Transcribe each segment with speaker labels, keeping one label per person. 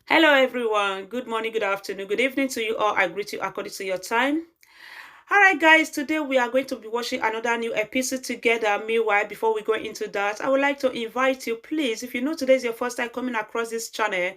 Speaker 1: Hello, everyone. Good morning, good afternoon, good evening to you all. I greet you according to your time. All right, guys, today we are going to be watching another new episode together. Meanwhile, before we go into that, I would like to invite you, please, if you know today is your first time coming across this channel,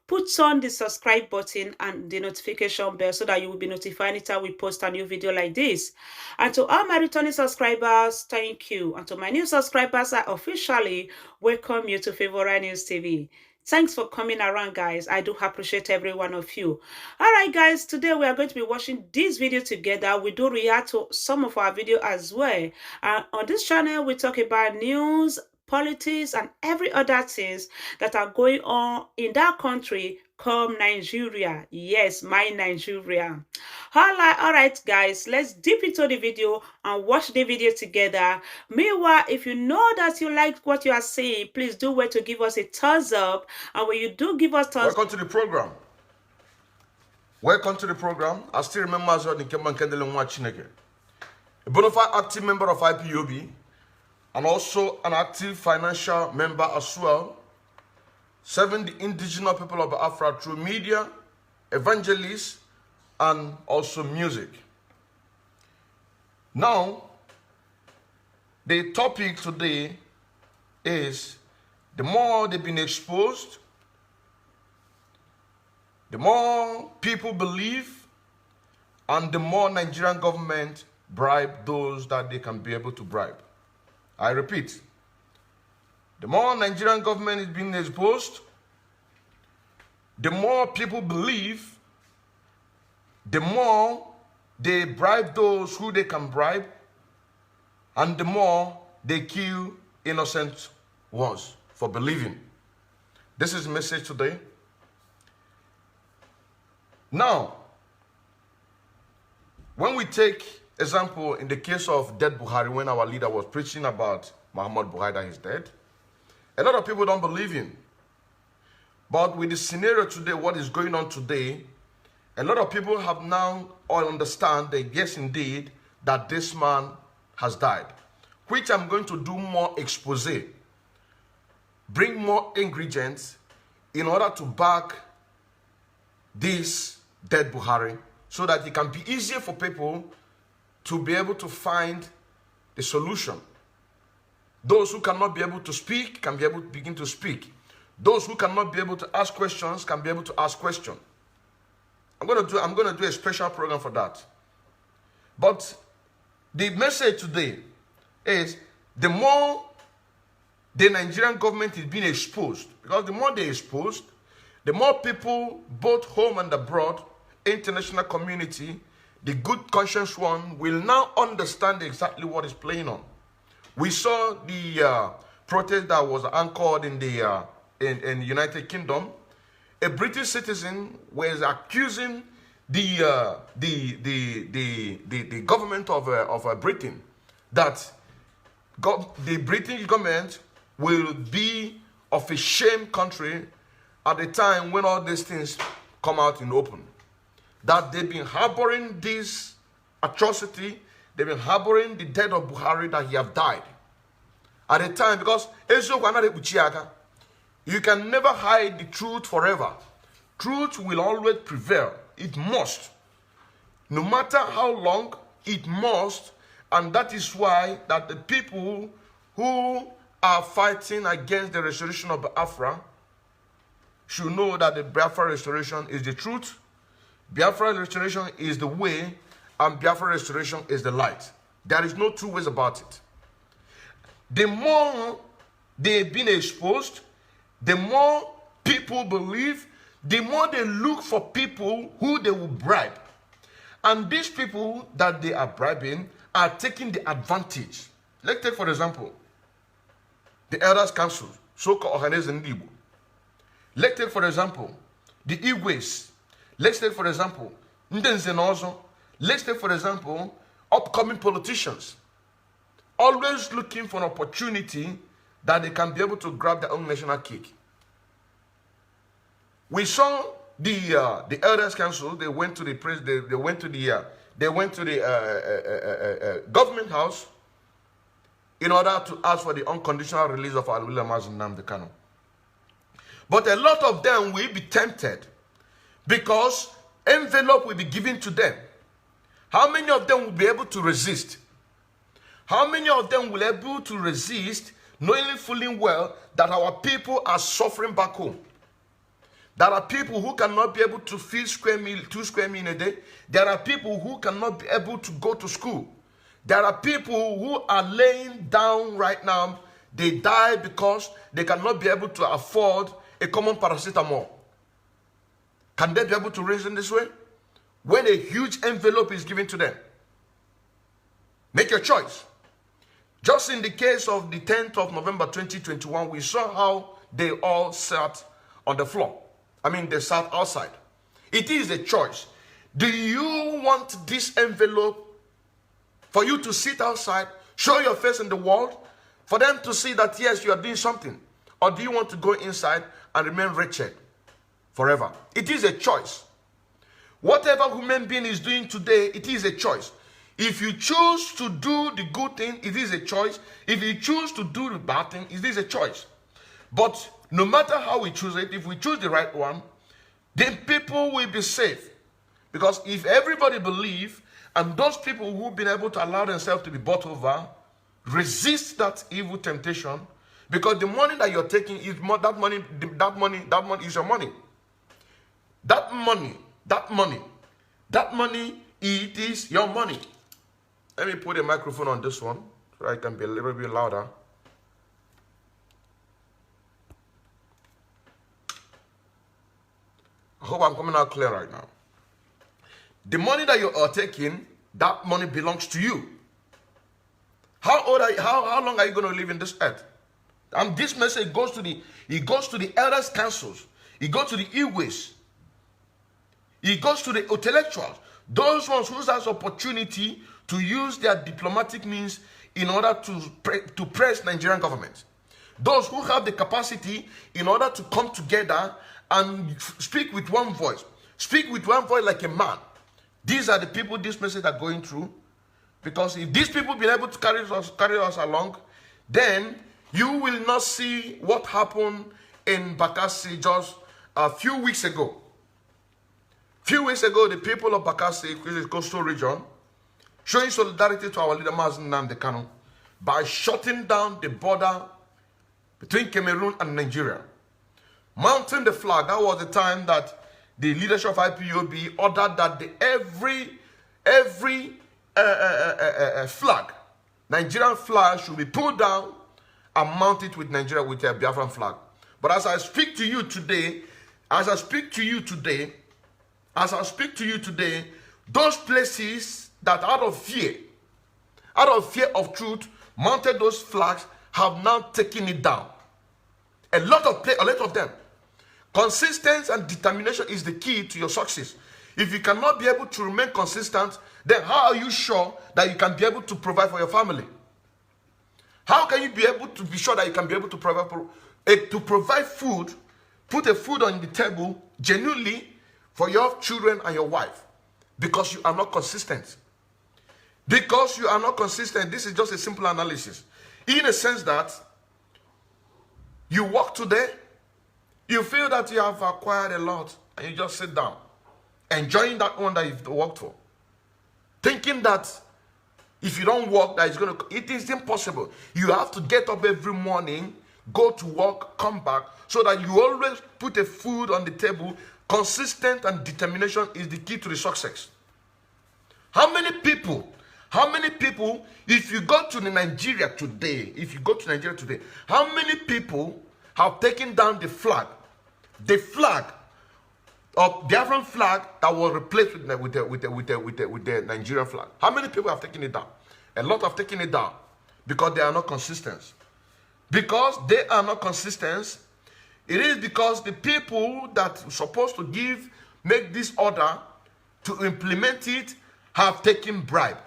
Speaker 1: put on the subscribe button and the notification bell so that you will be notified anytime we post a new video like this. And to all my returning subscribers, thank you. And to my new subscribers, I officially welcome you to Favorite News TV. Thanks for coming around, guys. I do appreciate every one of you. All right, guys, today we are going to be watching this video together. We do react to some of our video as well. On this channel, we talk about news, politics, and every other things that are going on in that country called Nigeria. Yes, my Nigeria. All right, guys, let's dip into the video and watch the video together. Meanwhile, if you know that you like what you are seeing, please do wait to give us a thumbs up. And when you do give us thumbs
Speaker 2: Welcome to the program. Welcome to the program. I still remember as well the Keman Kendele watching again. A bona fide active member of IPOB and also an active financial member as well, serving the indigenous people of Biafra through media, evangelists, and also music. Now, the topic today is the more they've been exposed, the more people believe, and the more Nigerian government bribe those that they can be able to bribe. I repeat, the more Nigerian government is being exposed, the more people believe, the more they bribe those who they can bribe, and the more they kill innocent ones for believing. This is the message today. Now, when we take example in the case of dead Buhari, when our leader was preaching about Muhammad Buhari that he's dead, a lot of people don't believe him. But with the scenario today, what is going on today, a lot of people have now all understand that yes, indeed, that this man has died, which I'm going to do more expose, bring more ingredients in order to back this dead Buhari so that it can be easier for people to be able to find the solution. Those who cannot be able to speak can be able to begin to speak. Those who cannot be able to ask questions can be able to ask questions. I'm going to do a special program for that. But the message today is the more the Nigerian government is being exposed, because the more they're exposed, the more people, both home and abroad, international community, the good conscious one, will now understand exactly what is playing on. We saw the protest that was anchored in the United Kingdom. A British citizen was accusing the government of Britain that the British government will be of a shame country at the time when all these things come out in open. That they've been harboring this atrocity, they've been harboring the death of Buhari, that he have died. At the time, because you can never hide the truth forever. Truth will always prevail. It must. No matter how long, it must. And that is why that the people who are fighting against the restoration of Biafra should know that the Biafra restoration is the truth, Biafra restoration is the way, and Biafra restoration is the light. There is no two ways about it. The more they've been exposed, the more people believe, the more they look for people who they will bribe. And these people that they are bribing are taking the advantage. Let's take, for example, the Elders Council, so-called organized in Igbo. Let's take, for example, the Igwes. Let's take, for example, Ndenzenozo. Let's take, for example, upcoming politicians. Always looking for an opportunity that they can be able to grab their own national cake. We saw the Elders Council. They went to the government house in order to ask for the unconditional release of Alwila Mazin Nnamdi Kanu. But a lot of them will be tempted because envelope will be given to them. How many of them will be able to resist? How many of them will be able to resist, knowing fully well that our people are suffering back home? There are people who cannot be able to feed 2 square meals a day. There are people who cannot be able to go to school. There are people who are laying down right now. They die because they cannot be able to afford a common paracetamol. Can they be able to reason this way? When a huge envelope is given to them. Make your choice. Just in the case of the 10th of November 2021, we saw how they all sat on the floor. I mean, they sat outside. It is a choice. Do you want this envelope for you to sit outside, show your face in the world, for them to see that, yes, you are doing something? Or do you want to go inside and remain wretched forever? It is a choice. Whatever human being is doing today, it is a choice. If you choose to do the good thing, it is a choice. If you choose to do the bad thing, it is a choice. But no matter how we choose it, if we choose the right one, then people will be safe. Because if everybody believes, and those people who've been able to allow themselves to be bought over, resist that evil temptation, because the money that you're taking is more, that money is your money. That money, it is your money. Let me put a microphone on this one so I can be a little bit louder. I hope I'm coming out clear right now. The money that you are taking, that money belongs to you. How old are you? How long are you going to live in this earth? And this message goes to the elders' councils. It goes to the Igwes. It goes to the intellectuals. Those ones who has opportunity to use their diplomatic means in order to press Nigerian government. Those who have the capacity in order to come together and speak with one voice. Speak with one voice like a man. These are the people this message are going through. Because if these people been able to carry us along, then you will not see what happened in Bakassi just a few weeks ago. Few weeks ago, the people of Bakassi, which is coastal region, showing solidarity to our leader Mazen Nnamdi Kanu by shutting down the border between Cameroon and Nigeria. Mounting the flag, that was the time that the leadership of IPOB ordered that every flag, Nigerian flag, should be pulled down and mounted with Nigeria with a Biafran flag. But as I speak to you today, those places that out of fear of truth, mounted those flags have now taken it down. A lot of them. Consistency and determination is the key to your success. If you cannot be able to remain consistent, then how are you sure that you can be able to provide for your family? How can you be able to be sure that you can be able to provide food, put a food on the table genuinely for your children and your wife? Because you are not consistent. Because you are not consistent, this is just a simple analysis. In a sense that you work today, you feel that you have acquired a lot, and you just sit down, enjoying that one that you've worked for. Thinking that if you don't work, that it's going to, it is impossible. You have to get up every morning, go to work, come back, so that you always put a food on the table. Consistent and determination is the key to the success. How many people, if you go to Nigeria today, how many people have taken down the flag of Biafran flag that was replaced with the Nigerian flag? How many people have taken it down? A lot have taken it down because they are not consistent. Because they are not consistent, it is because the people that are supposed to make this order to implement it have taken bribe.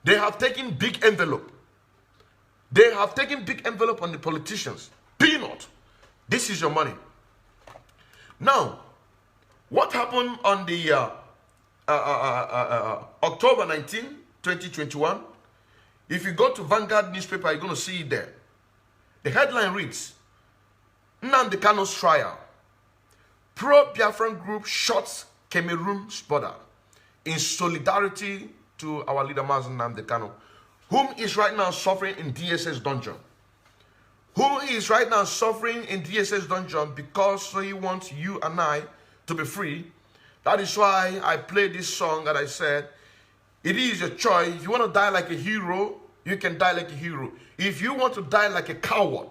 Speaker 2: They have taken big envelope. They have taken big envelope on the politicians. Peanut. This is your money. Now, what happened on the October 19, 2021? If you go to Vanguard newspaper, you're going to see it there. The headline reads, Nnamdi Kanu's trial, pro-Biafran group shuts Cameroon's border in solidarity to our leader Mazen Nnamdi Kanu, whom is right now suffering in DSS dungeon. Who is right now suffering in DSS dungeon because he wants you and I to be free. That is why I played this song and I said, it is your choice. If you want to die like a hero, you can die like a hero. If you want to die like a coward,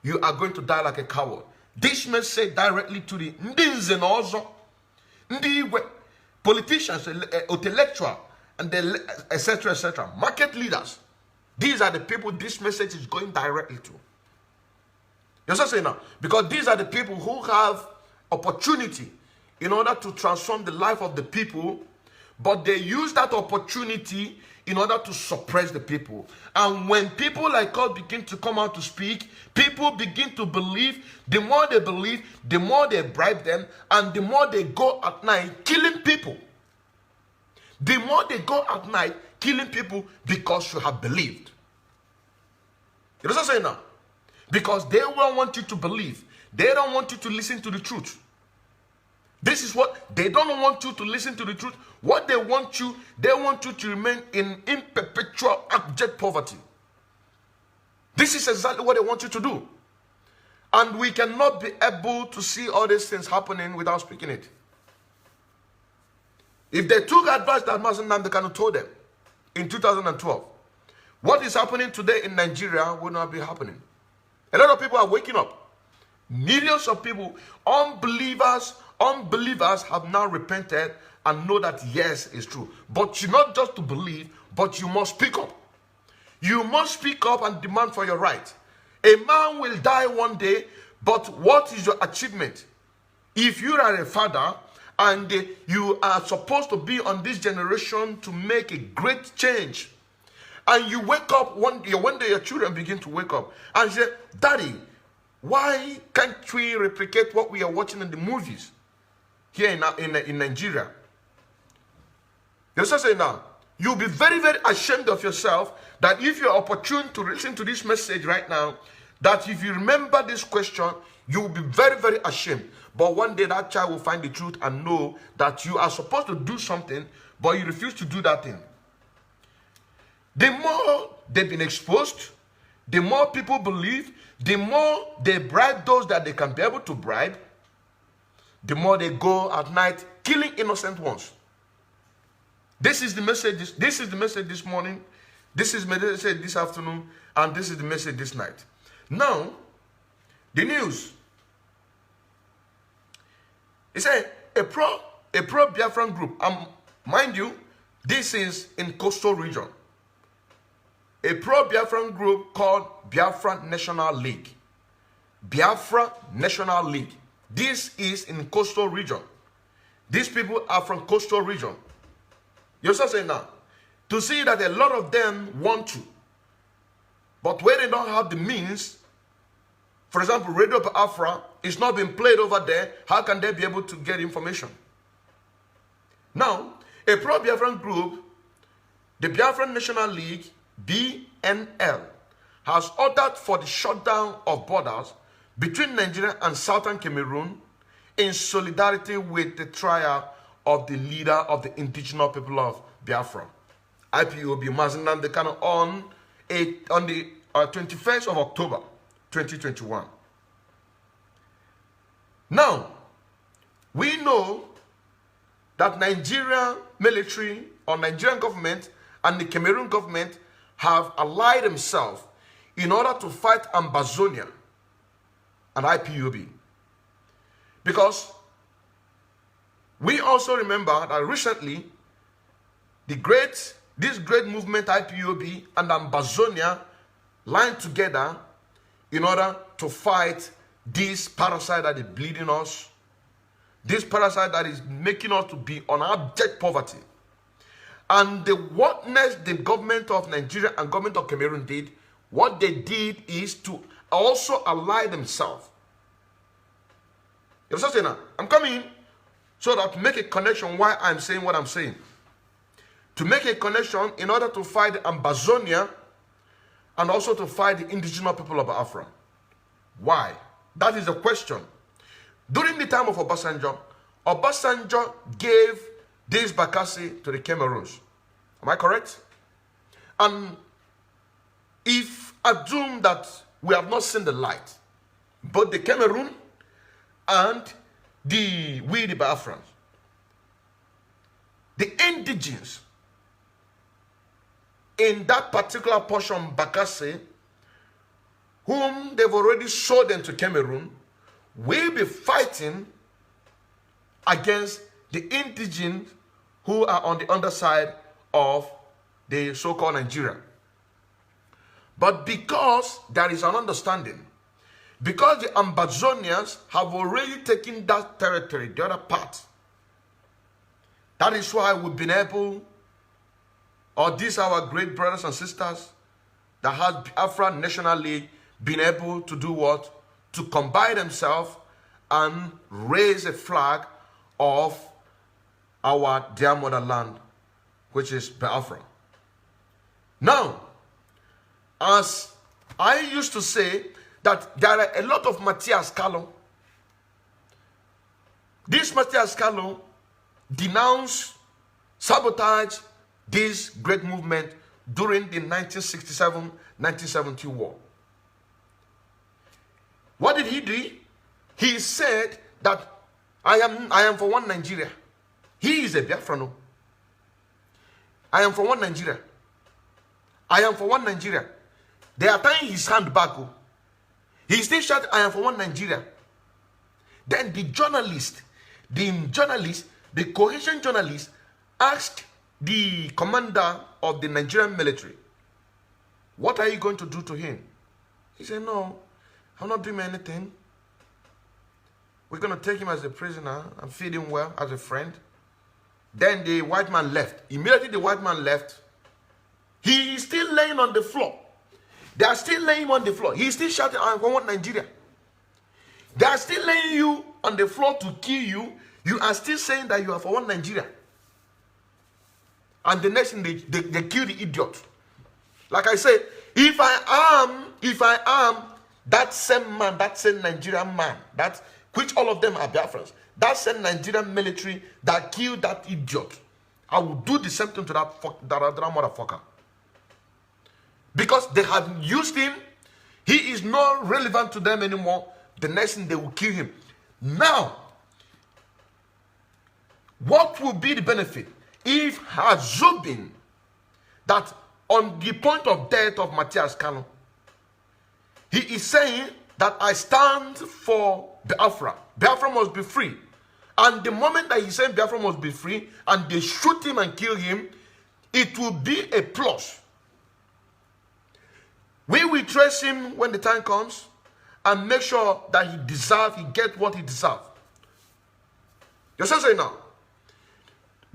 Speaker 2: you are going to die like a coward. This message directly to the Ndinze Nozo, Ndiwe, politicians, intellectual, and etc., etc., market leaders. These are the people this message is going directly to. You understand saying now? Because these are the people who have opportunity in order to transform the life of the people, but they use that opportunity in order to suppress the people. And when people like us begin to come out to speak, people begin to believe. The more they believe, the more they bribe them, and the more they go at night killing people. The more they go at night killing people because you have believed. You know what I'm saying now? Because they don't want you to believe. They don't want you to listen to the truth. This is what they don't want you to listen to the truth. What they want you to remain in perpetual abject poverty. This is exactly what they want you to do. And we cannot be able to see all these things happening without speaking it. If they took advice that Mazen Nnamdi Kanu told them in 2012, what is happening today in Nigeria will not be happening. A lot of people are waking up. Millions of people, unbelievers have now repented and know that yes, it's true. But you not just to believe, but you must speak up. You must speak up and demand for your right. A man will die one day, but what is your achievement? If you are a father and you are supposed to be on this generation to make a great change, and you wake up one day your children begin to wake up and say, Daddy, why can't we replicate what we are watching in the movies here in Nigeria? You're saying now, you'll be very, very ashamed of yourself that if you're opportune to listen to this message right now, that if you remember this question, you will be very, very ashamed. But one day that child will find the truth and know that you are supposed to do something, but you refuse to do that thing. The more they've been exposed, the more people believe, the more they bribe those that they can be able to bribe, the more they go at night killing innocent ones. This is the message. This is the message this morning. This is the message this afternoon, and this is the message this night. Now, the news. It's a pro Biafran group. Mind you, this is in coastal region. A pro-Biafran group called Biafra National League. Biafra National League. This is in coastal region. These people are from coastal region. You're saying now, to see that a lot of them want to, but where they don't have the means, for example, Radio Biafra is not being played over there, how can they be able to get information? Now, a pro-Biafran group, the Biafra National League, BNL, has ordered for the shutdown of borders between Nigeria and southern Cameroon in solidarity with the trial of the leader of the indigenous people of Biafra, IPOB Mazen Nnamdi Kanu, on the 21st of October 2021. Now, we know that Nigerian military or Nigerian government and the Cameroon government have allied themselves in order to fight Ambazonia and IPOB. Because we also remember that recently, this great movement IPOB and Ambazonia lined together in order to fight this parasite that is bleeding us, this parasite that is making us to be on abject poverty. And what next the government of Nigeria and government of Cameroon did, what they did is to also ally themselves. You understand now? I'm coming so that to make a connection why I'm saying what I'm saying. To make a connection in order to fight the Ambazonia and also to fight the indigenous people of Biafra. Why? That is the question. During the time of Obasanjo gave this Bakassi to the Cameroons. Am I correct? And if assume that we have not seen the light, both the Cameroon and the Biafrans, the indigenes in that particular portion, Bakassi, whom they've already sold them to Cameroon, will be fighting against the indigenes who are on the underside of the so-called Nigeria. But because there is an understanding, because the Ambazonians have already taken that territory, the other part, that is why we've been able, or these our great brothers and sisters that have Biafra nationally been able to do what? To combine themselves and raise a flag of our dear motherland, which is Biafra. Now, as I used to say, that there are a lot of Matthias Kalo. This Matthias Kalo denounced, sabotage this great movement during the 1967-1970 war. What did he do? He said that I am for one Nigeria. He is a Biafran. I am for one Nigeria. I am for one Nigeria. They are tying his hand back. He still shouted, I am for one Nigeria. Then the cohesion journalist asked the commander of the Nigerian military, what are you going to do to him? He said, no, I'm not doing anything. We're going to take him as a prisoner and feed him well as a friend. Then the white man left. Immediately the white man left. He is still laying on the floor. They are still laying on the floor. He is still shouting, I want Nigeria. They are still laying you on the floor to kill you. You are still saying that you are for one Nigeria. And the next thing, they kill the idiot. Like I said, if I am that same man, that same Nigerian man, that which all of them are Biafrans, that same Nigerian military that killed that idiot, I will do the same thing to that motherfucker. Because they have used him, he is not relevant to them anymore. The next thing, they will kill him. Now, what will be the benefit if assuming that on the point of death of Matthias Kano, he is saying that I stand for Biafra. Biafra must be free. And the moment that he's saying Biafra must be free and they shoot him and kill him, it will be a plus. We will trace him when the time comes and make sure that he gets what he deserves. You say now,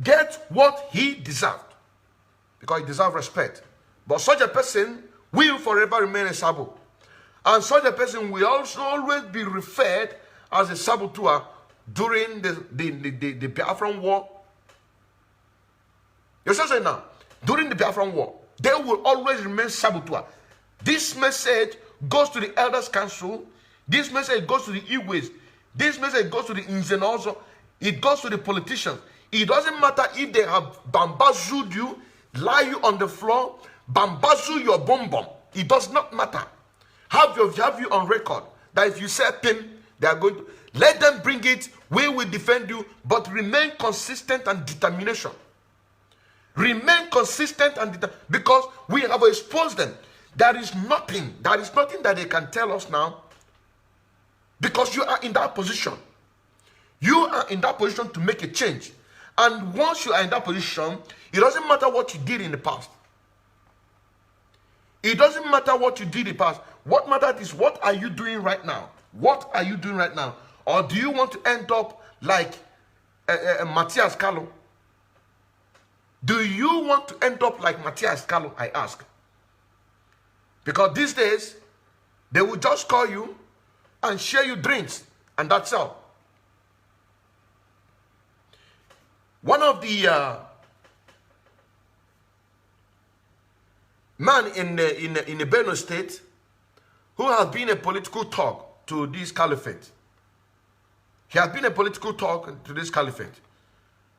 Speaker 2: get what he deserved, because he deserves respect. But such a person will forever remain a sabo. And such a person will also always be referred as a saboteur during the Biafran war. You say now, during the Biafran war, they will always remain saboteur. This message goes to the Elders Council. This message goes to the Igwes. This message goes to the Inzenozo. It goes to the politicians. It doesn't matter if they have bamboozled you, lie you on the floor, bamboozle your bomb. It does not matter. Have you on record that if you say pin, they are going to let them bring it. We will defend you, but remain consistent and determination. Remain consistent and because we have exposed them. There is nothing that they can tell us now, because you are in that position. You are in that position to make a change. And once you are in that position, it doesn't matter what you did in the past. It doesn't matter what you did in the past. What matters is, what are you doing right now? What are you doing right now? Or do you want to end up like Matthias Kalo? Do you want to end up like Matthias Kalo, I ask? Because these days, they will just call you and share you drinks, and that's all. One of the man in the Benue state who has been a political thug to this caliphate. He has been a political talk to this caliphate.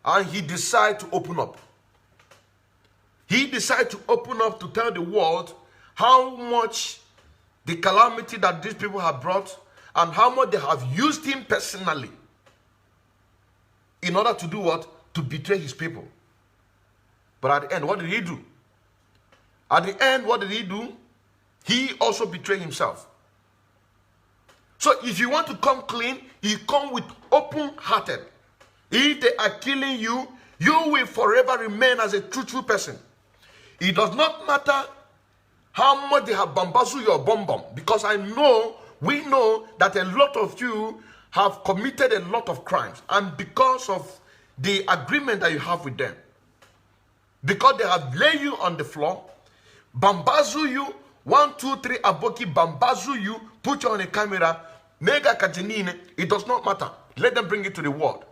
Speaker 2: And he decided to open up. He decided to open up to tell the world how much the calamity that these people have brought and how much they have used him personally in order to do what? To betray his people. But at the end, what did he do? At the end, what did he do? He also betrayed himself. So if you want to come clean, you come with open-hearted. If they are killing you, you will forever remain as a truthful person. It does not matter how much they have bamboozled your bum, because we know that a lot of you have committed a lot of crimes, and because of the agreement that you have with them, because they have laid you on the floor, bamboozle you, 1, 2, 3, aboki, bamboozle you, put you on a camera, mega kajanine, it does not matter. Let them bring it to the world.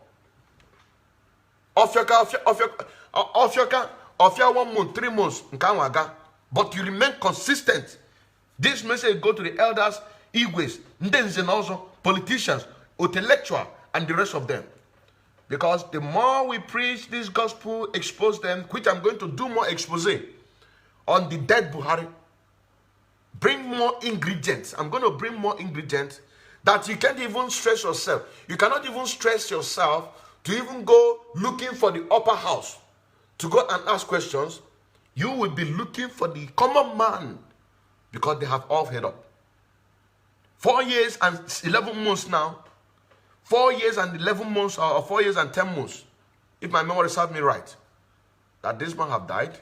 Speaker 2: Of your 1 month, 3 months, but you remain consistent. This message go to the elders, igwes, ndenze, politicians, intellectual, and the rest of them. Because the more we preach this gospel, expose them, which I'm going to do more expose on the dead Buhari. Bring more ingredients. I'm going to bring more ingredients that you can't even stress yourself. You cannot even stress yourself to even go looking for the upper house to go and ask questions. You will be looking for the common man because they have all head up. 4 years and 11 months now. 4 years and 11 months, or 4 years and 10 months, if my memory serves me right, that this man have died.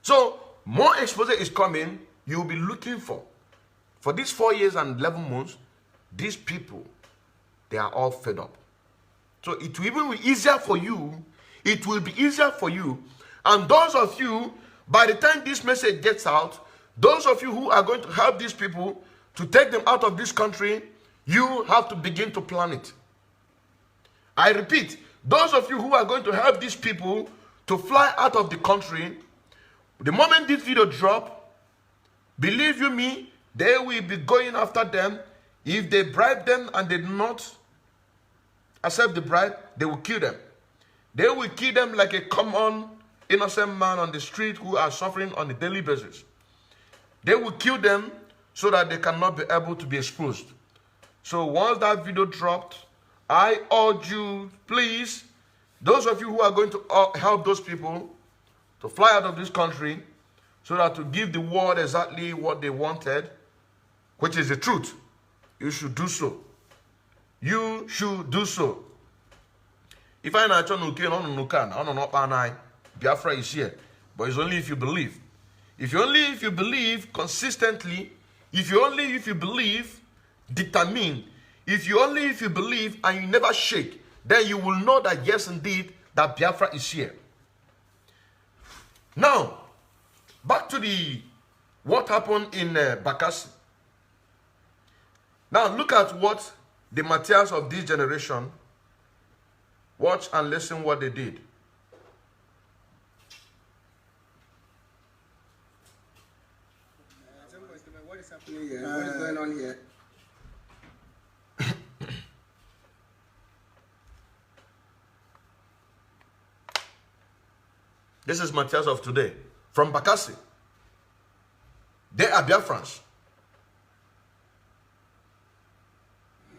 Speaker 2: So more expose is coming. You will be looking for these 4 years and 11 months. These people, they are all fed up. So it will even be easier for you. It will be easier for you. And those of you, by the time this message gets out, those of you who are going to help these people to take them out of this country, you have to begin to plan it. I repeat, those of you who are going to help these people to fly out of the country, the moment this video drop, believe you me, they will be going after them. If they bribe them and they do not accept the bribe, they will kill them. They will kill them like a common innocent man on the street who are suffering on a daily basis. They will kill them so that they cannot be able to be exposed. So once that video dropped, I urge you, please, those of you who are going to help those people to fly out of this country so that to give the world exactly what they wanted, which is the truth, you should do so. You should do so. If I not Biafra is here, but it's only if you believe. If you believe consistently, if you believe determined, if you believe and you never shake, then you will know that yes indeed that Biafra is here. Now, back to what happened in Bakassi. Now look at what the materials of this generation, watch and listen what they did.
Speaker 3: What is happening here? What is going on here?
Speaker 2: This is materials of today from Bakassi. They are Biafrans.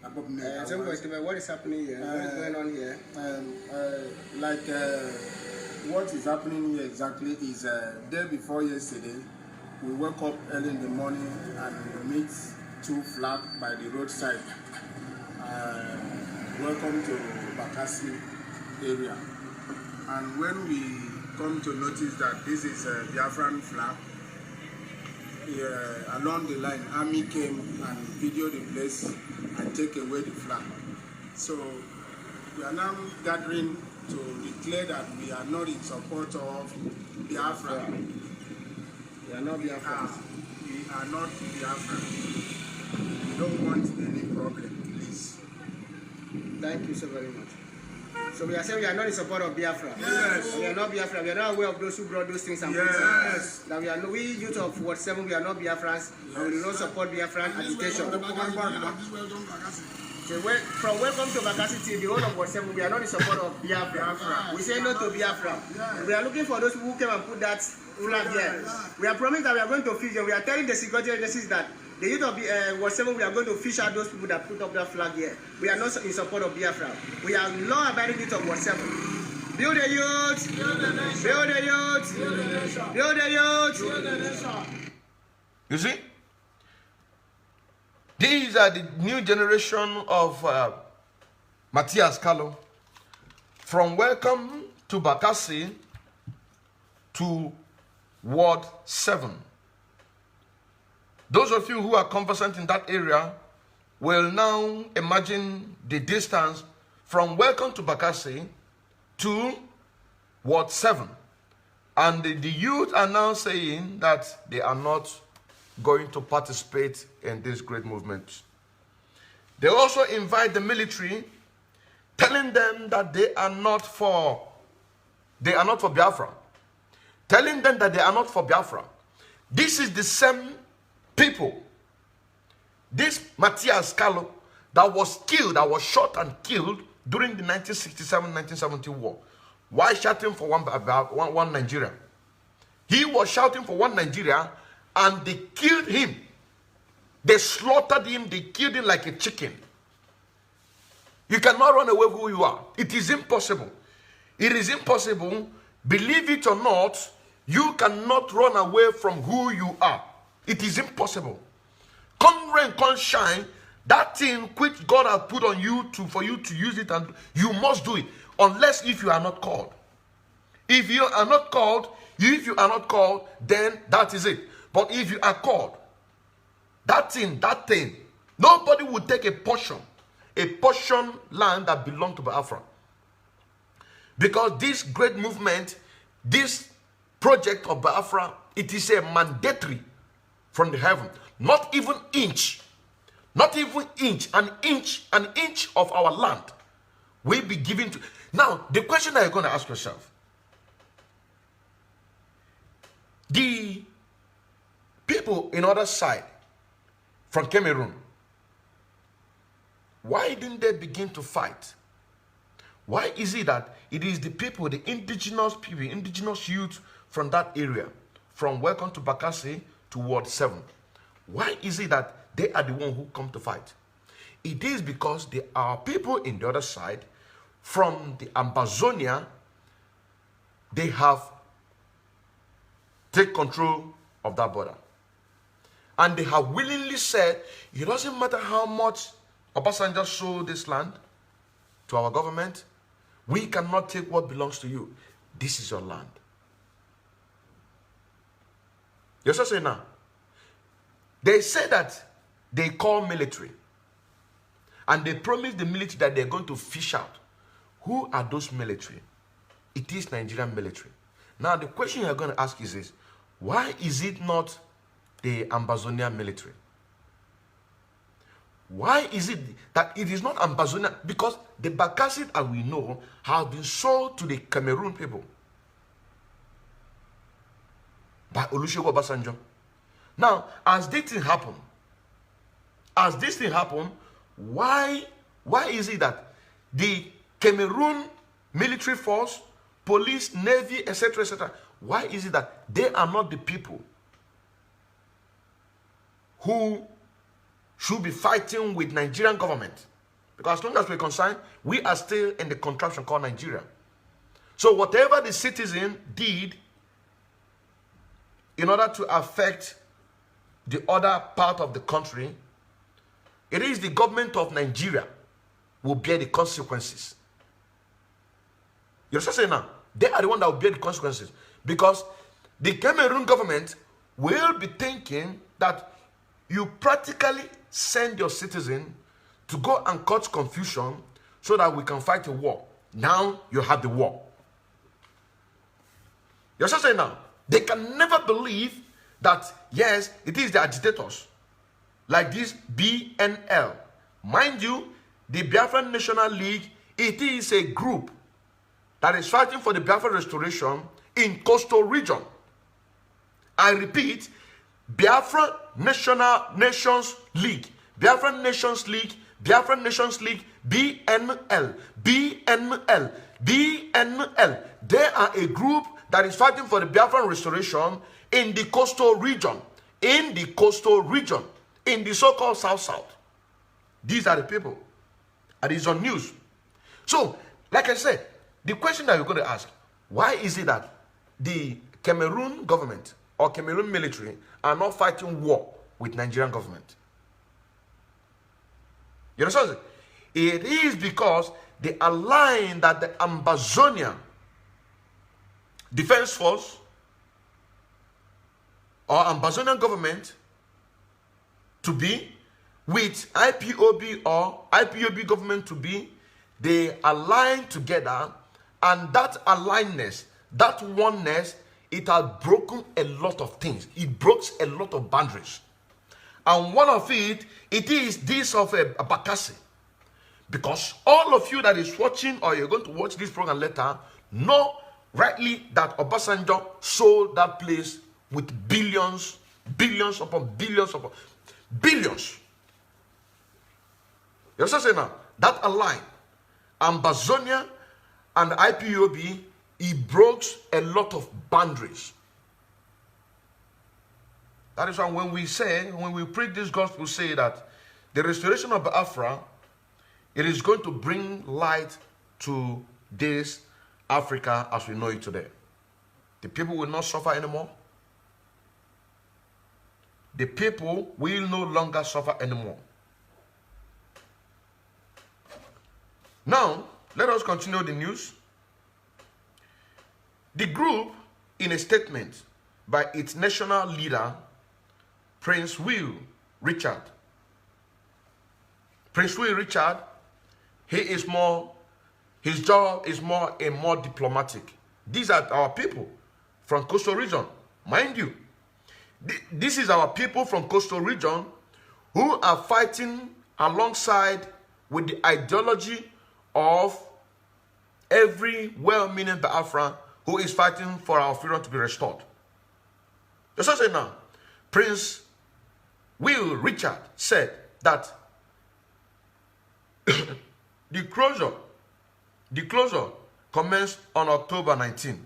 Speaker 3: What is happening here? What is going on here?
Speaker 4: What is happening here exactly is day before yesterday, we woke up early in the morning and meet 2 flags by the roadside. Welcome to Bakassi area. And when we come to notice that this is a Biafran flag, along the line, army came and videoed the place and take away the flag. So we are now gathering to declare that we are not in support of Biafra.
Speaker 3: We are not Biafra.
Speaker 4: We are not Biafra. We don't want any problem, please.
Speaker 3: Thank you so very much. So we are saying we are not in support of Biafra.
Speaker 4: Yes.
Speaker 3: We are not Biafra. We are not aware of those who brought those things and
Speaker 4: Yes.
Speaker 3: that we youth of Ward 7, we are not Biafrans, and we do not support Biafran agitation. So from welcome to Bakassi till the whole of Ward 7, we are not in support of Biafra. We say no to Biafra. We are looking for those people who came and put that flag here. We are promised that we are going to fish them. We are telling the security agencies that the youth of Ward 7, we are going to fish out those people that put up that flag here. We are not in support of Biafra. We are law-abiding youth of Ward 7. Build the youth! Build the nation! Build the youth! Build the nation! Build the youth! Build the nation!
Speaker 2: You see? These are the new generation of Matthias Kalo. From welcome to Bakassi to Ward 7. Those of you who are conversant in that area will now imagine the distance from welcome to Bakassi to Ward 7. And the youth are now saying that they are not going to participate in this great movement. They also invite the military, telling them that they are not for Biafra. Telling them that they are not for Biafra. This is the same people, this Matthias Kalo, that was killed, that was shot and killed during the 1967-1970 war. Why shouting for one Nigeria? He was shouting for one Nigeria, and they killed him. They slaughtered him. They killed him like a chicken. You cannot run away who you are. It is impossible. It is impossible. Believe it or not, you cannot run away from who you are. It is impossible. Come rain, come shine. That thing which God has put on you for you to use it, and you must do it. Unless if you are not called. If you are not called, then that is it. But if you are called, that thing, nobody will take a portion land that belongs to Biafra. Because this great movement, this project of Biafra, it is a mandatory from the heaven. Not even inch, an inch of our land will be given to. Now, the question that you're going to ask yourself, the people in other side from Cameroon, why didn't they begin to fight? Why is it that it is the people, the indigenous people, indigenous youth from that area, from welcome to Bakassi to Ward 7, why is it that they are the one who come to fight? It is because there are people in the other side from the Amazonia. They have take control of that border. And they have willingly said, it doesn't matter how much Obasanjo sold this land to our government, we cannot take what belongs to you. This is your land. You're just saying now. They say that they call military. And they promise the military that they're going to fish out. Who are those military? It is Nigerian military. Now the question you're going to ask is this. Why is it not the Ambazonian military? Why is it that it is not Ambazonian? Because the Bakassi, as we know, have been sold to the Cameroon people by Olusegun Obasanjo. Now, as this thing happened, why is it that the Cameroon military force, police, navy, etc., why is it that they are not the people who should be fighting with Nigerian government? Because as long as we're concerned, we are still in the contraption called Nigeria. So whatever the citizen did in order to affect the other part of the country, it is the government of Nigeria will bear the consequences. You're just saying now, they are the one that will bear the consequences. Because the Cameroon government will be thinking that you practically send your citizen to go and cause confusion so that we can fight a war. Now you have the war. You're just saying now, they can never believe that, yes, it is the agitators. Like this BNL. Mind you, the Biafran National League, it is a group that is fighting for the Biafra restoration in coastal region. I repeat, Biafra Nations League, Biafra Nations League, Biafra Nations League, BNL, BNL, BNL. They are a group that is fighting for the Biafran restoration in the coastal region, in the coastal region, in the so-called South. These are the people. And it's on news. So, like I said, the question that you're going to ask, why is it that the Cameroon government or Cameroon military are not fighting war with Nigerian government? You understand? It is because they align that the Ambazonia Defense Force or Ambazonian government to be with IPOB or IPOB government to be, they align together, and that alignedness, that oneness, it has broken a lot of things. It broke a lot of boundaries. And one of it is this of Abakasi. Because all of you that is watching or you're going to watch this program later know rightly that Obasanjo sold that place with billions upon billions upon billions. You understand now? That align Ambazonia and IPOB, it broke a lot of boundaries. That is why when we preach this gospel, say that the restoration of Biafra, it is going to bring light to this Africa as we know it today. The people will not suffer anymore. The people will no longer suffer anymore. Now, let us continue the news. The group, in a statement by its national leader, Prince Will Richard. Prince Will Richard, his job is more diplomatic. These are our people from coastal region. Mind you, this is our people from coastal region who are fighting alongside with the ideology of every well-meaning Biafran who is fighting for our freedom to be restored. Just as I say now, Prince Will Richard said that the closure commenced on October 19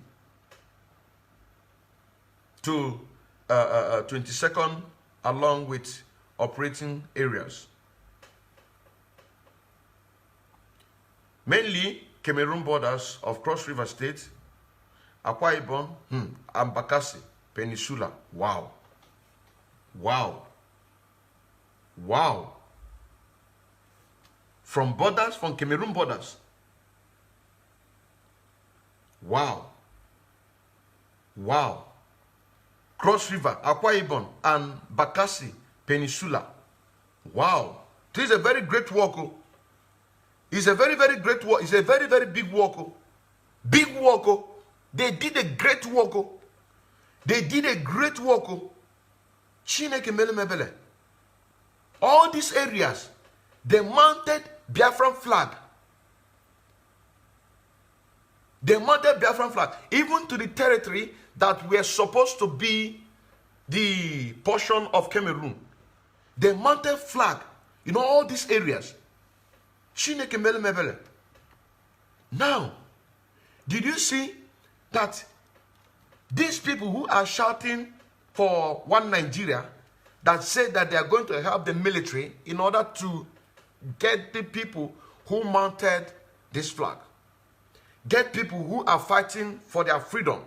Speaker 2: to 22nd, along with operating areas. Mainly Cameroon borders of Cross River State, Akwa Ibom, and Bakassi Peninsula. Wow. Wow. Wow. From Cameroon borders. Wow. Wow. Cross River, Akwa Ibom, and Bakassi Peninsula. Wow. This is a very great work. It's a very, very great work. It's a very, very big work. Big work. They did a great work. They did a great work. Chineke mele mebele. All these areas, they mounted Biafran flag. They mounted Biafran flag. Even to the territory that were supposed to be the portion of Cameroon. They mounted flag in all these areas. Chineke mele mebele. Now, did you see that these people who are shouting for one Nigeria, that say that they are going to help the military in order to get the people who mounted this flag, get people who are fighting for their freedom?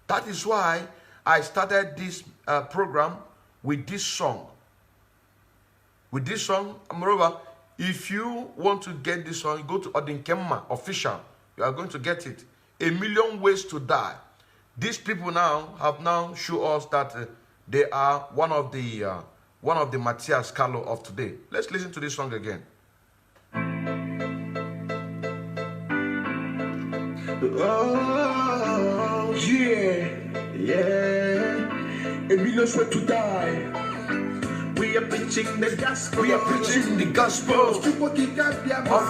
Speaker 2: That is why I started this program with this song. With this song, moreover, if you want to get this song, go to Odinkemma Official. You are going to get it. 1,000,000 Ways to Die. These people have shown us that they are one of the Matthias Carlo of today. Let's listen to this song again.
Speaker 5: Oh yeah, 1,000,000 Ways to Die. We
Speaker 3: We are preaching the gospel.
Speaker 2: We are preaching the gospel of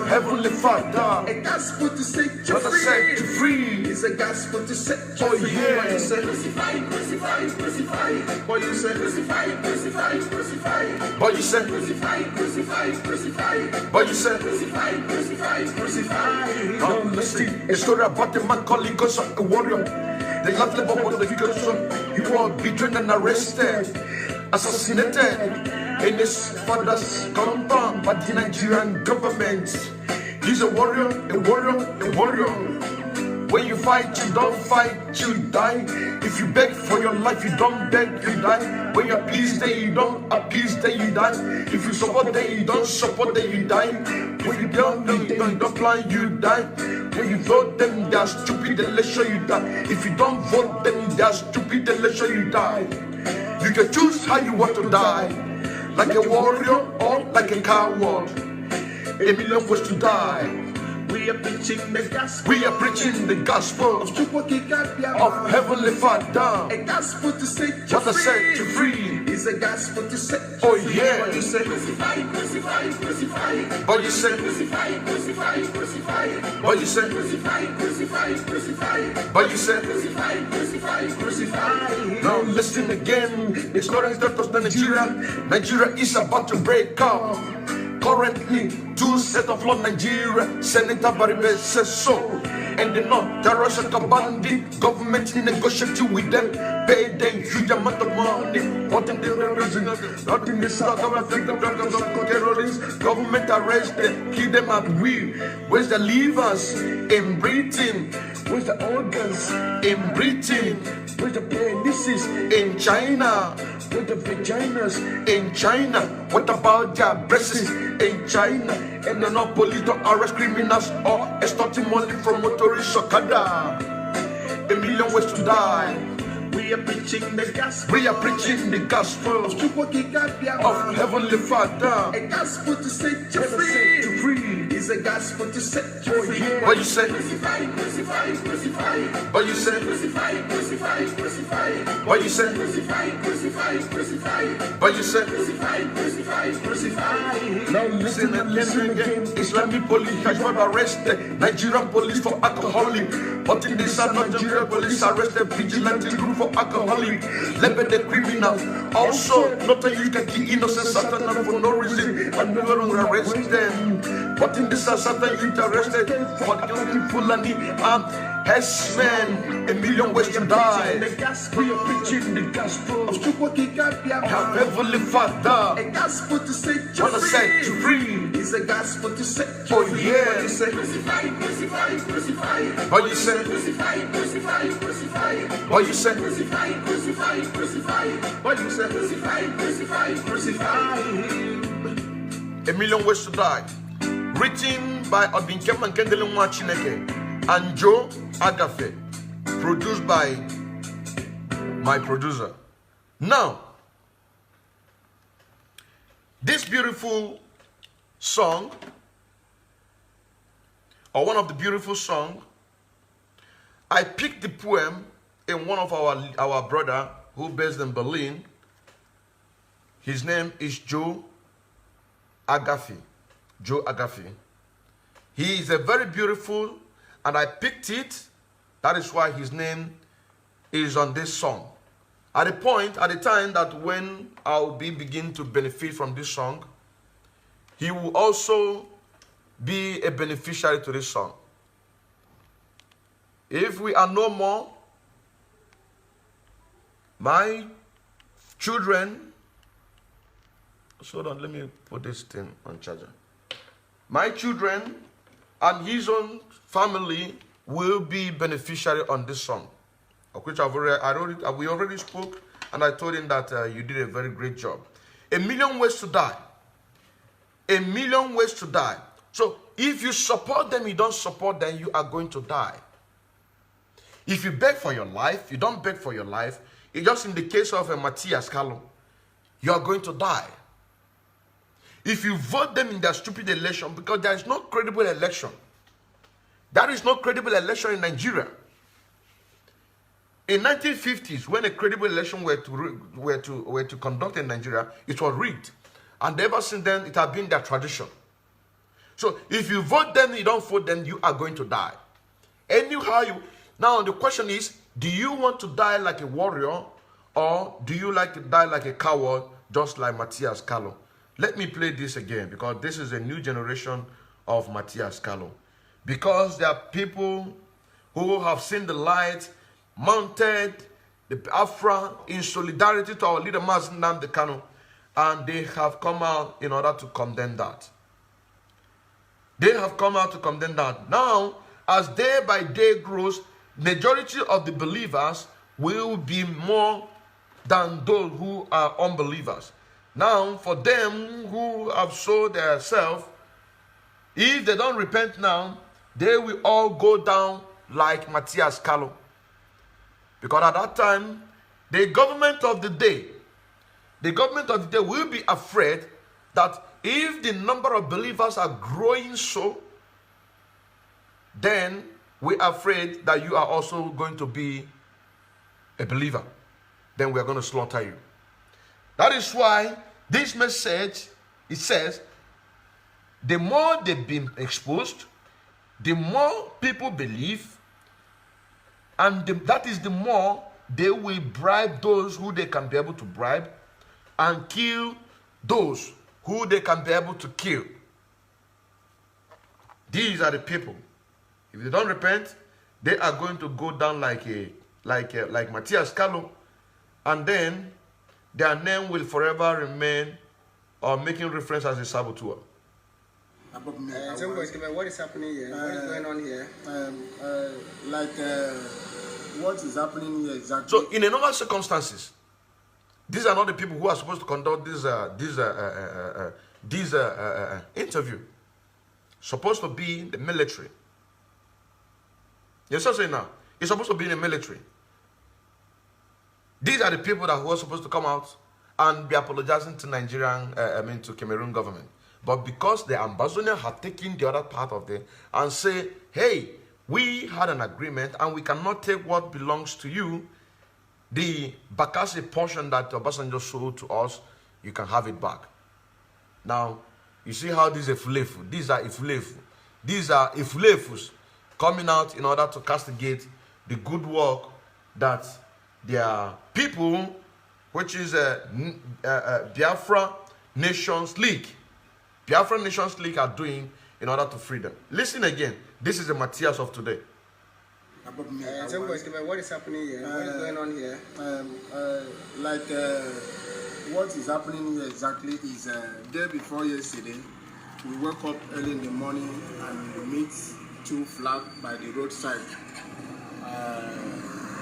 Speaker 2: Heavenly Father.
Speaker 3: A gospel to set you
Speaker 2: What I set you
Speaker 3: free.
Speaker 2: free.
Speaker 3: It's a gospel to set you
Speaker 2: Oh,
Speaker 3: free.
Speaker 2: yeah.
Speaker 3: What you say?
Speaker 5: Crucify, crucify, crucify.
Speaker 3: What you say?
Speaker 5: Crucify, crucify, crucify.
Speaker 2: What you say?
Speaker 5: Crucify, crucify, crucify.
Speaker 2: What you say?
Speaker 5: Crucify, crucify, crucify.
Speaker 2: Now listen, a story about a man called Ghost of a warrior. The last level of the son, he was betrayed and arrested, assassinated in his father's compound by the Nigerian government. He's a warrior, a warrior, a warrior. When you fight, you don't fight, you die. If you beg for your life, you don't beg, you die. When you appease, then you don't appease, then you die. If you support, then you don't support, then you die. When you don't know, you don't plan, you die. When you vote them, they are stupid, they let show you die. If you don't vote them, they are stupid, they let show you die. You can choose how you want to die. Like a warrior or like a coward. A million ways to die.
Speaker 3: We are preaching the gospel.
Speaker 2: We are preaching the gospel of Heavenly Father.
Speaker 3: A gospel to set you
Speaker 2: What I set you
Speaker 3: free.
Speaker 2: free.
Speaker 3: It's a gospel to set you
Speaker 2: Oh,
Speaker 3: free.
Speaker 2: yeah.
Speaker 3: What you say?
Speaker 5: Crucify, crucify, crucify.
Speaker 2: What you say?
Speaker 5: Crucify, crucify, crucify.
Speaker 2: What you say?
Speaker 5: Crucify, crucify, crucify.
Speaker 2: What you say?
Speaker 5: Crucify, crucify, crucify.
Speaker 2: Now listen again. It's not as that of Nigeria. Nigeria is about to break up. Currently, two set of law Nigeria. Senator Baribe says so. And the North, terrorist bandit government negotiating with them, pay them huge amount of money. What in the reason? Not in the south of terrorists. Government arrest them, kill them at will. Where's the livers? In Britain. Where's the organs? In Britain. Where's the penises? In China. Where's the vaginas? In China. What about their breasts? In China. And they're not police to arrest criminals or extorting money from motorists or kada. A million ways to die.
Speaker 3: We are preaching the gospel.
Speaker 2: We are preaching the gospel of Heavenly Father.
Speaker 3: A gospel to set you
Speaker 2: What I set you
Speaker 3: free.
Speaker 2: free.
Speaker 3: It's a gospel to set you free.
Speaker 2: What you say?
Speaker 5: Crucify, crucify, crucify.
Speaker 2: What you say?
Speaker 5: Crucify, crucify, crucify.
Speaker 2: What you say?
Speaker 5: Crucify, crucify, crucify.
Speaker 2: What you say?
Speaker 5: Crucify, crucify, crucify.
Speaker 2: Now listen and listen again. Islamic police has not arrested Nigerian police for alcoholic. But in the south, Nigerian police arrested vigilante group for alcoholic. Labeled the criminal. Also, not a you can kill innocent Satan for no reason. And we will arrest them. But in the south, Satan you arrested for killing Fulani and herdsmen. A million ways to die.
Speaker 3: The gospel.
Speaker 2: We are preaching the gospel of
Speaker 3: A
Speaker 2: Heavenly Father.
Speaker 3: gospel to set you
Speaker 2: What I set you
Speaker 3: free.
Speaker 2: free.
Speaker 3: It's a gospel to set you
Speaker 2: Oh,
Speaker 3: free.
Speaker 2: yeah.
Speaker 3: What you say?
Speaker 5: Crucify, crucify, crucify.
Speaker 2: What you say?
Speaker 5: Crucify, crucify, crucify.
Speaker 2: What you say?
Speaker 5: Crucify, crucify, crucify.
Speaker 3: What you say?
Speaker 5: Crucify, crucify,
Speaker 3: Crucify.
Speaker 2: A Million Ways to Die. Written by Odinkem and Kendele Mwachineke and Joe Agafe. Produced by my producer. Now, this beautiful song, or one of the beautiful songs, I picked the poem in one of our brother who based in Berlin. His name is Joe Agafe. Joe Agafe. He is a very beautiful, and I picked it. That is why his name is on this song. At the time that when I'll begin to benefit from this song, he will also be a beneficiary to this song. If we are no more, my children, hold on, let me put this thing on charger. My children and his own family will be beneficiary on this song, of which we already spoke, and I told him that you did a very great job. A million ways to die. A million ways to die. So if you support them, you don't support them, you are going to die. If you beg for your life, you don't beg for your life. It's just in the case of Matthias Carlo, you are going to die. If you vote them in their stupid election, because there is no credible election. There is no credible election in Nigeria. In 1950s, when a credible election were to conduct in Nigeria, it was rigged. And ever since then, it has been their tradition. So if you vote them, you don't vote them, you are going to die. Anyhow, now the question is, do you want to die like a warrior, or do you like to die like a coward, just like Matthias Callo? Let me play this again, because this is a new generation of Matthias Callo. Because there are people who have seen the light, mounted the Biafra in solidarity to our leader, Mazen Nnamdi Kanu, and they have come out in order to condemn that. They have come out to condemn that. Now, as day by day grows, majority of the believers will be more than those who are unbelievers. Now, for them who have sold themselves, if they don't repent now, they will all go down like Matthias Callo. Because at that time, the government of the day will be afraid that if the number of believers are growing so, then we are afraid that you are also going to be a believer. Then we are going to slaughter you. That is why this message, it says, the more they've been exposed, the more people believe, and that is the more they will bribe those who they can be able to bribe, and kill those who they can be able to kill. These are the people. If they don't repent, they are going to go down like Matthias Callo, and then their name will forever remain making reference as a saboteur.
Speaker 3: What is happening here? What is going on here?
Speaker 4: What is happening here exactly?
Speaker 2: So, in a normal circumstances, these are not the people who are supposed to conduct this interview. Supposed to be in the military. Yes, I'm saying now. It's supposed to be in the military. These are the people that were supposed to come out and be apologizing to to Cameroon government. But because the ambassador had taken the other part of it and say, hey, we had an agreement and we cannot take what belongs to you, the Bakassi portion that Obasanjo sold to us, you can have it back. Now, you see how these are Ifulefu. These are Ifulefu. These are Ifulefus coming out in order to castigate the good work that their people, which is Biafra Nations League, are doing in order to free them. Listen again. This is the Matthias of today.
Speaker 3: What is happening here? What is going on here?
Speaker 4: What is happening here exactly is day before yesterday, we woke up early in the morning and we meet two flags by the roadside.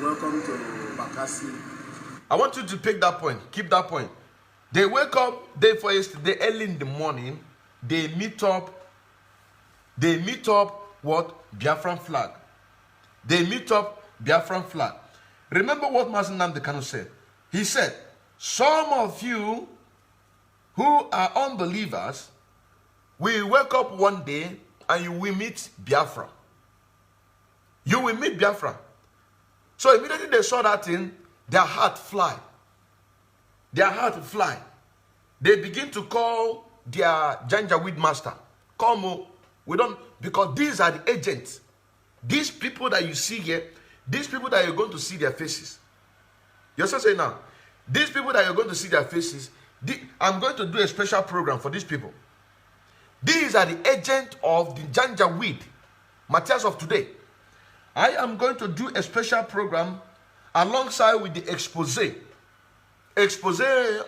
Speaker 4: Welcome to Bakassi.
Speaker 2: I want you to pick that point. Keep that point. They wake up day before yesterday early in the morning. They meet up. What? Biafran flag. They meet up Biafran flag. Remember what Mazen Nnamdi Kanu said? He said, some of you who are unbelievers will wake up one day and you will meet Biafra. You will meet Biafra. So immediately they saw that thing, their heart fly. Their heart fly. They begin to call their Janjaweed master. Come, we don't, because these are the agents. These people that you see here, these people that you're going to see their faces. You're still saying now, these people that you're going to see their faces, I'm going to do a special program for these people. These are the agents of the Janjaweed, Matthias of today. I am going to do a special program alongside with the expose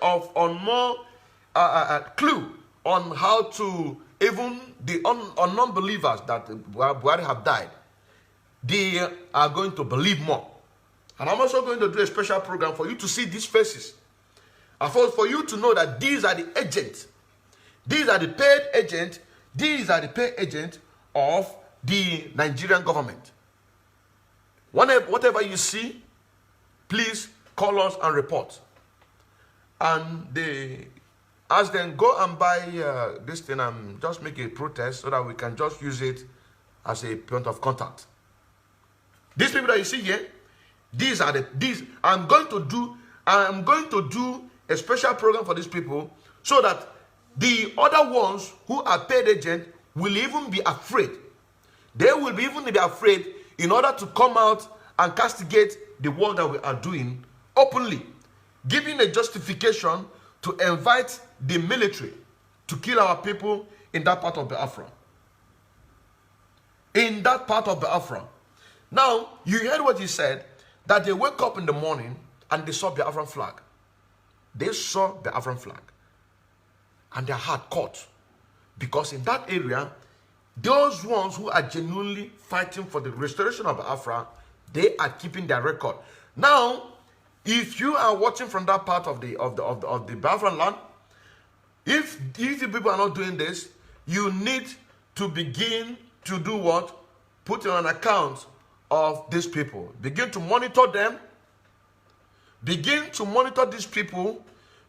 Speaker 2: of on more clue on how to even the non-believers that Buhari have died. They are going to believe more. And I'm also going to do a special program for you to see these faces. And for you to know that these are the agents. These are the paid agents. These are the paid agents of the Nigerian government. Whatever you see, please call us and report. And they ask them, go and buy this thing and just make a protest so that we can just use it as a point of contact. These people that you see here, These are these. I'm going to do a special program for these people so that the other ones who are paid agent will even be afraid. They will even be afraid in order to come out and castigate the work that we are doing openly, giving a justification to invite the military to kill our people in that part of Biafra. In that part of Biafra. Now, you heard what he said, that they wake up in the morning and they saw the Biafran flag. They saw the Biafran flag. And their heart caught. Because in that area, those ones who are genuinely fighting for the restoration of Biafra, they are keeping their record. Now, if you are watching from that part of the Biafran land, if you people are not doing this, you need to begin to do what? Put on an account of these people. Begin to monitor them. Begin to monitor these people.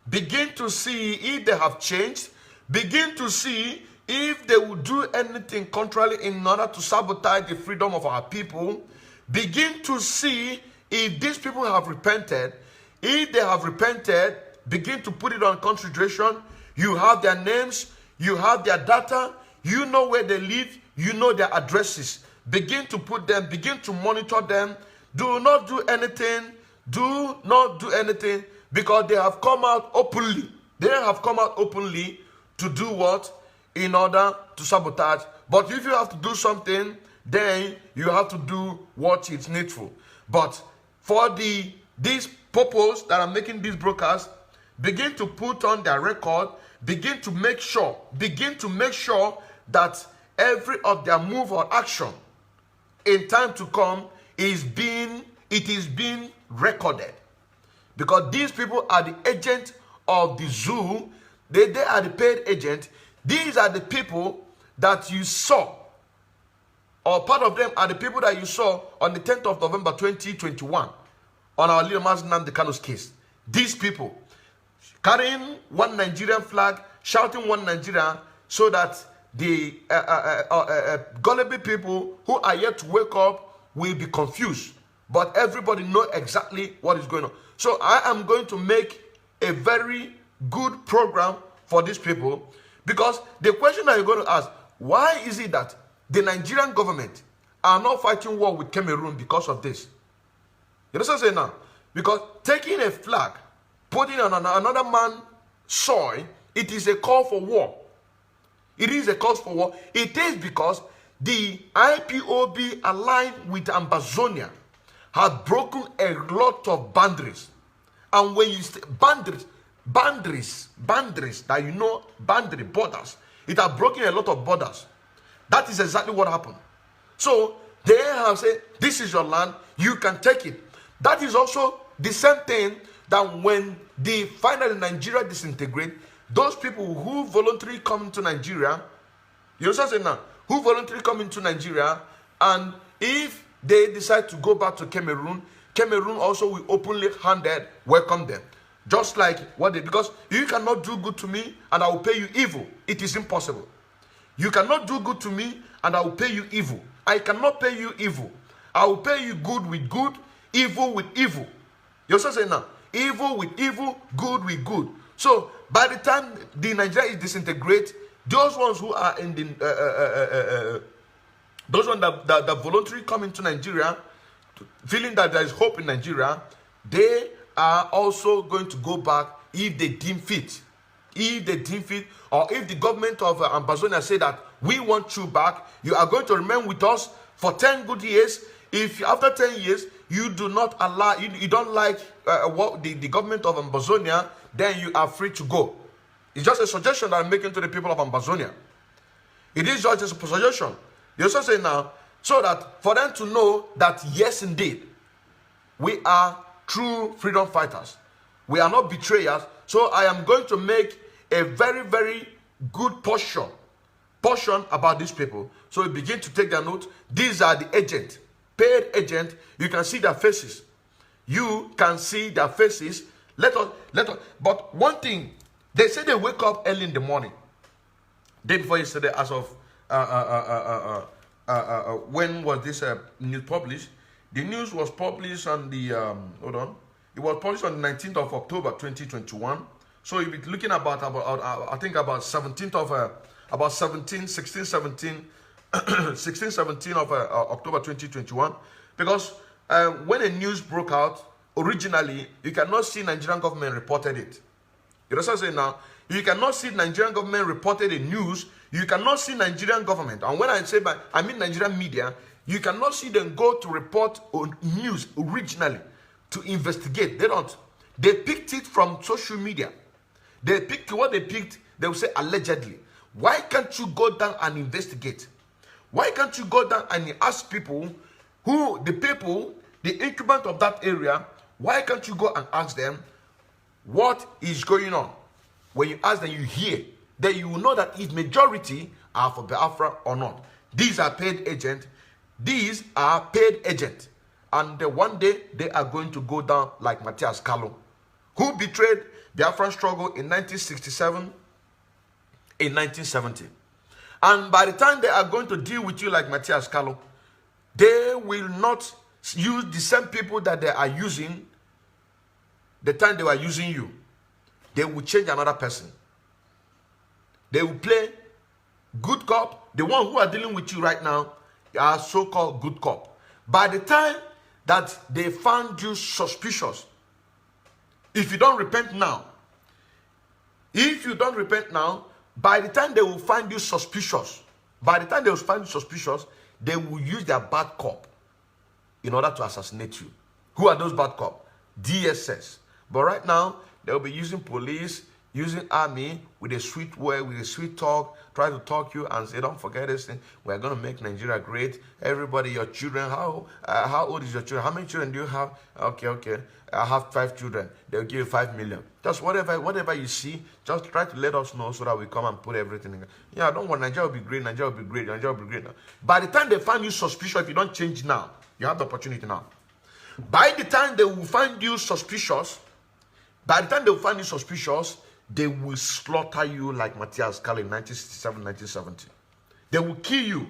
Speaker 2: Begin to see if they have changed. Begin to see if they will do anything contrary in order to sabotage the freedom of our people. Begin to see if these people have repented. If they have repented, begin to put it on consideration. You have their names. You have their data. You know where they live. You know their addresses. Begin to put them, begin to monitor them. Do not do anything. Do not do anything because they have come out openly. They have come out openly to do what? In order to sabotage. But if you have to do something, then you have to do what is needful. But for these purpose that are making these brokers, begin to put on their record, begin to make sure that every of their move or action in time to come is being recorded. Because these people are the agent of the zoo. They are the paid agent. These are the people that you saw, or part of them are the people that you saw on the 10th of November 2021 on our leader Mazi Nnamdi Kanu's case. These people carrying one Nigerian flag, shouting one Nigeria, so that the gullible people who are yet to wake up will be confused. But everybody know exactly what is going on. So I am going to make a very good program for these people, because the question that you're going to ask, why is it that the Nigerian government are not fighting war with Cameroon because of this? You know what I'm saying now? Because taking a flag, putting on another man's soil, it is a call for war. It is a cause for war. It is because the IPOB aligned with Ambazonia have broken a lot of boundaries. And when you say boundaries that you know, boundary borders, it has broken a lot of borders. That is exactly what happened. So they have said, this is your land, you can take it. That is also the same thing that when the finally Nigeria disintegrate, those people who voluntarily come into Nigeria, you know what I'm saying now? Who voluntarily come into Nigeria, and if they decide to go back to Cameroon, Cameroon also will openly handed welcome them. Just like what they, because you cannot do good to me and I will pay you evil. It is impossible. You cannot do good to me and I will pay you evil. I cannot pay you evil. I will pay you good with good, evil with evil. You know what I'm saying now? Evil with evil, good with good. So by the time the Nigeria is disintegrate, those ones who are in the those ones that voluntarily come into Nigeria, feeling that there is hope in Nigeria, they are also going to go back if they deem fit. If they deem fit, or if the government of Ambazonia say that we want you back, you are going to remain with us for 10 good years. If after 10 years you do not allow, you don't like what the government of Ambazonia, then you are free to go. It's just a suggestion that I'm making to the people of Ambazonia. It is just a suggestion. You're also saying now, so that for them to know that yes, indeed, we are true freedom fighters. We are not betrayers. So I am going to make a very, very good portion about these people. So we begin to take their note. These are the agent, paid agent. You can see their faces. You can see their faces. Let us. But one thing, they say they wake up early in the morning. Day before yesterday, as of when was this news published? The news was published on the, hold on. It was published on the 19th of October, 2021. So you'll be looking about I think about 17th of, about 16, 17, 16, 17 of October 2021. Because when a news broke out, originally, you cannot see Nigerian government reported it. You know what I'm saying now? You cannot see Nigerian government reported a news. You cannot see Nigerian government. And when I say I mean Nigerian media, you cannot see them go to report on news originally to investigate. They don't. They picked it from social media. They picked what they picked. They will say allegedly. Why can't you go down and investigate? Why can't you go down and ask people the incumbent of that area, why can't you go and ask them what is going on? When you ask them, you hear. Then you will know that if majority are for Biafra or not. These are paid agents. These are paid agents. And one day, they are going to go down like Matthias Kalu, who betrayed the Biafran struggle in 1967, in 1970. And by the time they are going to deal with you like Matthias Kalu, they will not use the same people that they are using the time they were using you. They will change another person. They will play good cop. The one who are dealing with you right now are so-called good cop. By the time that they found you suspicious, if you don't repent now, by the time they will find you suspicious, they will use their bad cop in order to assassinate you. Who are those bad cops? DSS. But right now, they'll be using police, using army with a sweet word, with a sweet talk, try to talk you and say, don't forget this thing. We're going to make Nigeria great. Everybody, your children, how old is your children? How many children do you have? Okay. I have 5 children. They'll give you 5 million. Just whatever you see, just try to let us know so that we come and put everything in. Yeah, don't worry. Nigeria will be great. Nigeria will be great. Nigeria will be great. By the time they find you suspicious, if you don't change now, you have the opportunity now. By the time they will find you suspicious, they will slaughter you like Matthias Kalu in 1967, 1970. They will kill you.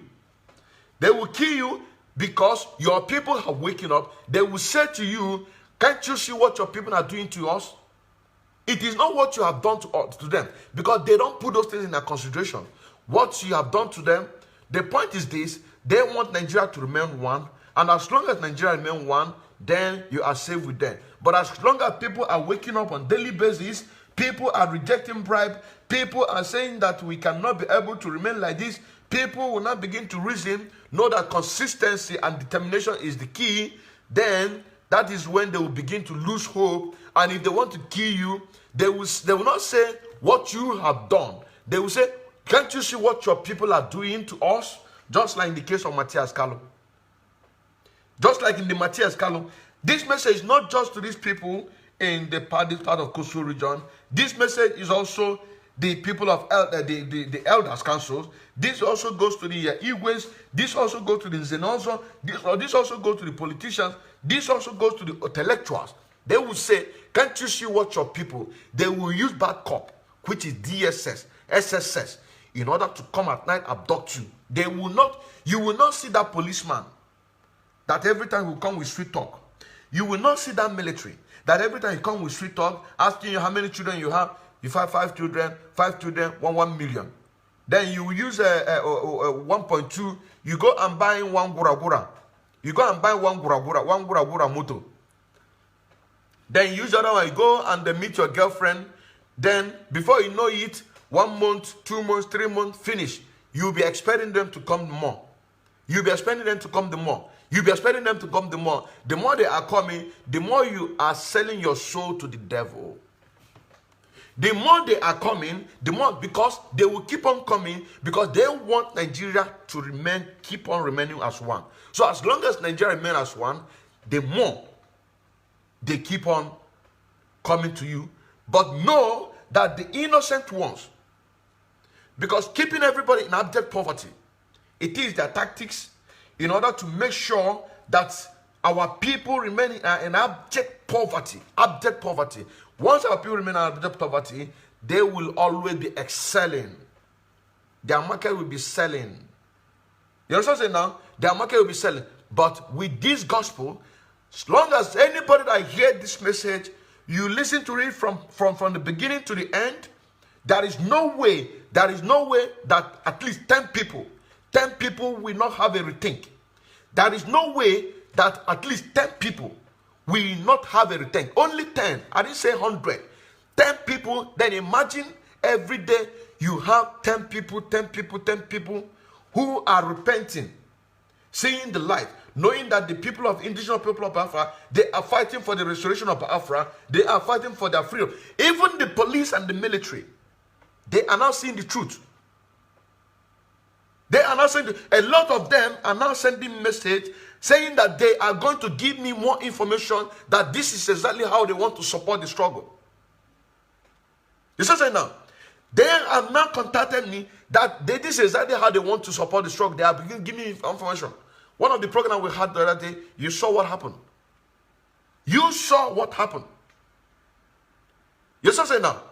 Speaker 2: They will kill you because your people are waking up. They will say to you, can't you see what your people are doing to us? It is not what you have done to them, because they don't put those things in their consideration. What you have done to them, the point is this: they want Nigeria to remain one, and as long as Nigeria remain one, then you are safe with them. But as long as people are waking up on daily basis, people are rejecting bribe, people are saying that we cannot be able to remain like this, people will not begin to reason, know that consistency and determination is the key, then that is when they will begin to lose hope. And if they want to kill you, they will not say what you have done. They will say, can't you see what your people are doing to us? Just like in the case of Matthias Kalu. Just like in the Matthias Kalu. This message is not just to these people in this part of Coastal region. This message is also the people of the elders councils. This also goes to the Igwes. This also goes to the Zenozo. This also goes to the politicians. This also goes to the intellectuals. They will say, can't you see what your people? They will use bad cop, which is DSS, SSS, in order to come at night, abduct you. They will not. You will not see that policeman that every time will come with sweet talk. You will not see that military that every time you come with sweet talk, asking you how many children you have. You have 5 children, 1 million. Then you use 1.2. You go and buy one gura. You go and buy one gura motor. Then you use the other one. You go and then meet your girlfriend. Then before you know it, 1 month, 2 months, 3 months, finish. You'll be expecting them to come more. You'll be expecting them to come the more. You'll be expecting them to come the more. The more they are coming, the more you are selling your soul to the devil. The more they are coming, the more, because they will keep on coming, because they want Nigeria to keep on remaining as one. So as long as Nigeria remains as one, the more they keep on coming to you. But know that the innocent ones, because keeping everybody in abject poverty, it is their tactics in order to make sure that our people remain in abject poverty. Abject poverty. Once our people remain in abject poverty, they will always be excelling. Their market will be selling. You understand what I'm saying now? Their market will be selling. But with this gospel, as long as anybody that hear this message, you listen to it from the beginning to the end, there is no way that at least 10 people will not have a rethink. There is no way that at least 10 people will not have a rethink. Only 10. I didn't say 100. 10 people. Then imagine every day you have 10 people who are repenting, seeing the light, knowing that the people of indigenous people of Biafra, they are fighting for the restoration of Biafra. They are fighting for their freedom. Even the police and the military, they are now seeing the truth. They are now saying, a lot of them are now sending message saying that they are going to give me more information, that this is exactly how they want to support the struggle. You see now? They have now contacted me that this is exactly how they want to support the struggle. They are beginning to give me information. One of the programs we had the other day, you saw what happened. You saw what happened. You see now?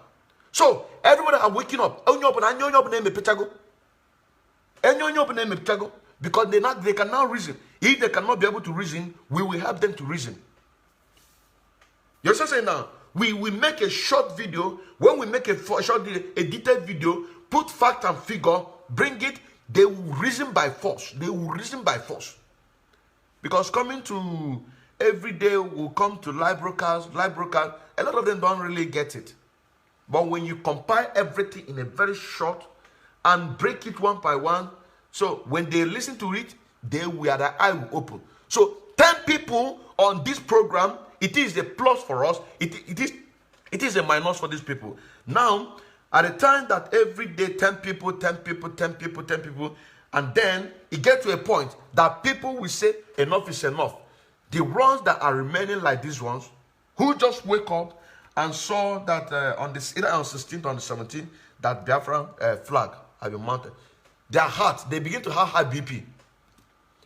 Speaker 2: So, everybody are waking up. Because they can now reason. If they cannot be able to reason, we will help them to reason. You see now? We will make a short video. When we make a short video, a detailed video, put fact and figure, bring it, they will reason by force. They will reason by force. Because coming to every day will come to live broadcast, a lot of them don't really get it. But when you compile everything in a very short and break it one by one, so when they listen to it, their eye will open. So 10 people on this program, it is a plus for us. It is a minus for these people. Now, at the time that every day 10 people, and then it gets to a point that people will say enough is enough. The ones that are remaining like these ones, who just wake up and saw that on this either on 16th or on the 17th, that Biafra flag has been mounted. Their heart, they begin to have high BP.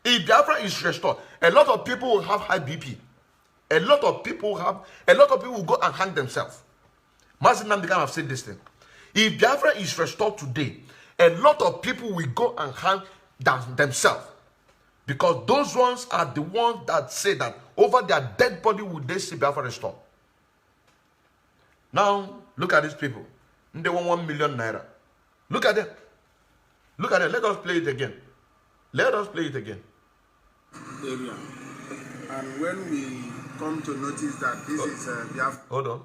Speaker 2: If Biafra is restored, a lot of people will have high BP. A lot of people will go and hang themselves. Mazin Nnamdi Kanu have said this thing. If Biafra is restored today, a lot of people will go and hang themselves. Because those ones are the ones that say that over their dead body would they see Biafra restored. Now, look at these people. They want 1 million naira. Look at them. Look at them. Let us play it again. Let us play it again.
Speaker 4: Area. And when we come to notice that this is Biafra.
Speaker 2: Hold on.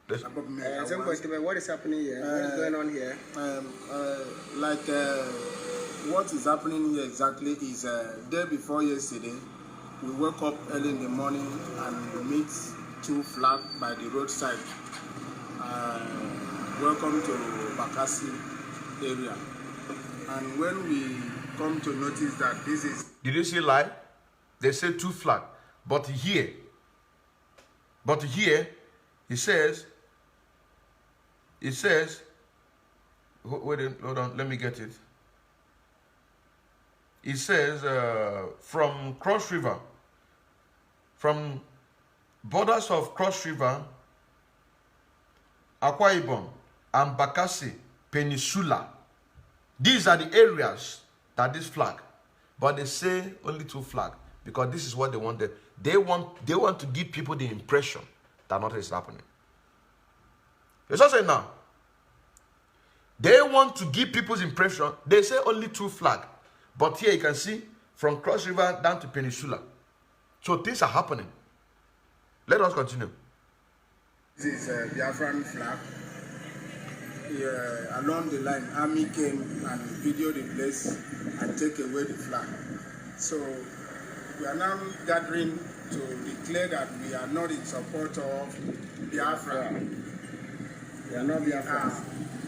Speaker 3: What is happening here? What is going on here?
Speaker 4: What is happening here exactly is day before yesterday, we woke up early in the morning and we meet 2 flags by the roadside. Welcome to Bakassi area. And when we come to notice that this is...
Speaker 2: Did you see live? They say 2 flags. But here, it says, wait, hold on, let me get it. It says, from Cross River, from borders of Cross River, Akwa Ibom, and Bakassi Peninsula. These are the areas that this flag. But they say only 2 flags because this is what they wanted. They want to give people the impression that nothing is happening. It's also now. They want to give people's impression. They say only 2 flags. But here you can see from Cross River down to Peninsula. So things are happening. Let us continue.
Speaker 4: This is a Biafran flag. Along the line, army came and videoed the place and take away the flag. So we are now gathering to declare that we are not in support of Biafra. We are not Biafra.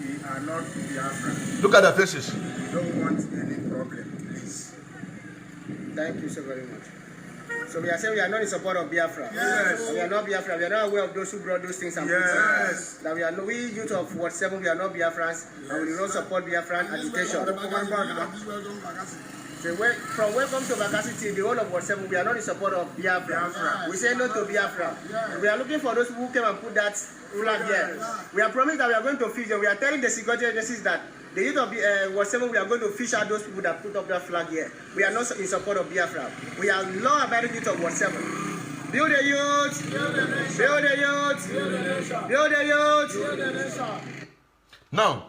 Speaker 4: We are not Biafra.
Speaker 2: Look at their faces.
Speaker 4: We don't want any problem, please.
Speaker 3: Thank you so very much. So we are saying we are not in support of Biafra.
Speaker 4: Yes.
Speaker 3: We are not Biafra. We are not aware of those who brought those things and
Speaker 4: yes.
Speaker 3: That we youth of Ward 7, we are not Biafrans, and we do not support Biafran agitation. So from welcome to Bakassi TV, the whole of Ward 7, we are not in support of Biafra. We say no to Biafra. We are looking for those who came and put that flag here. We are promised that we are going to feed them. We are telling the security agencies that The youth of Ward 7, we are going to fish out those people that put up that flag here. We are not in support of Biafra. We are law-abiding youth of Ward 7. Build the youth! Build the nation! Build the youth! Build the nation! Build the youth! Build the nation!
Speaker 2: Now,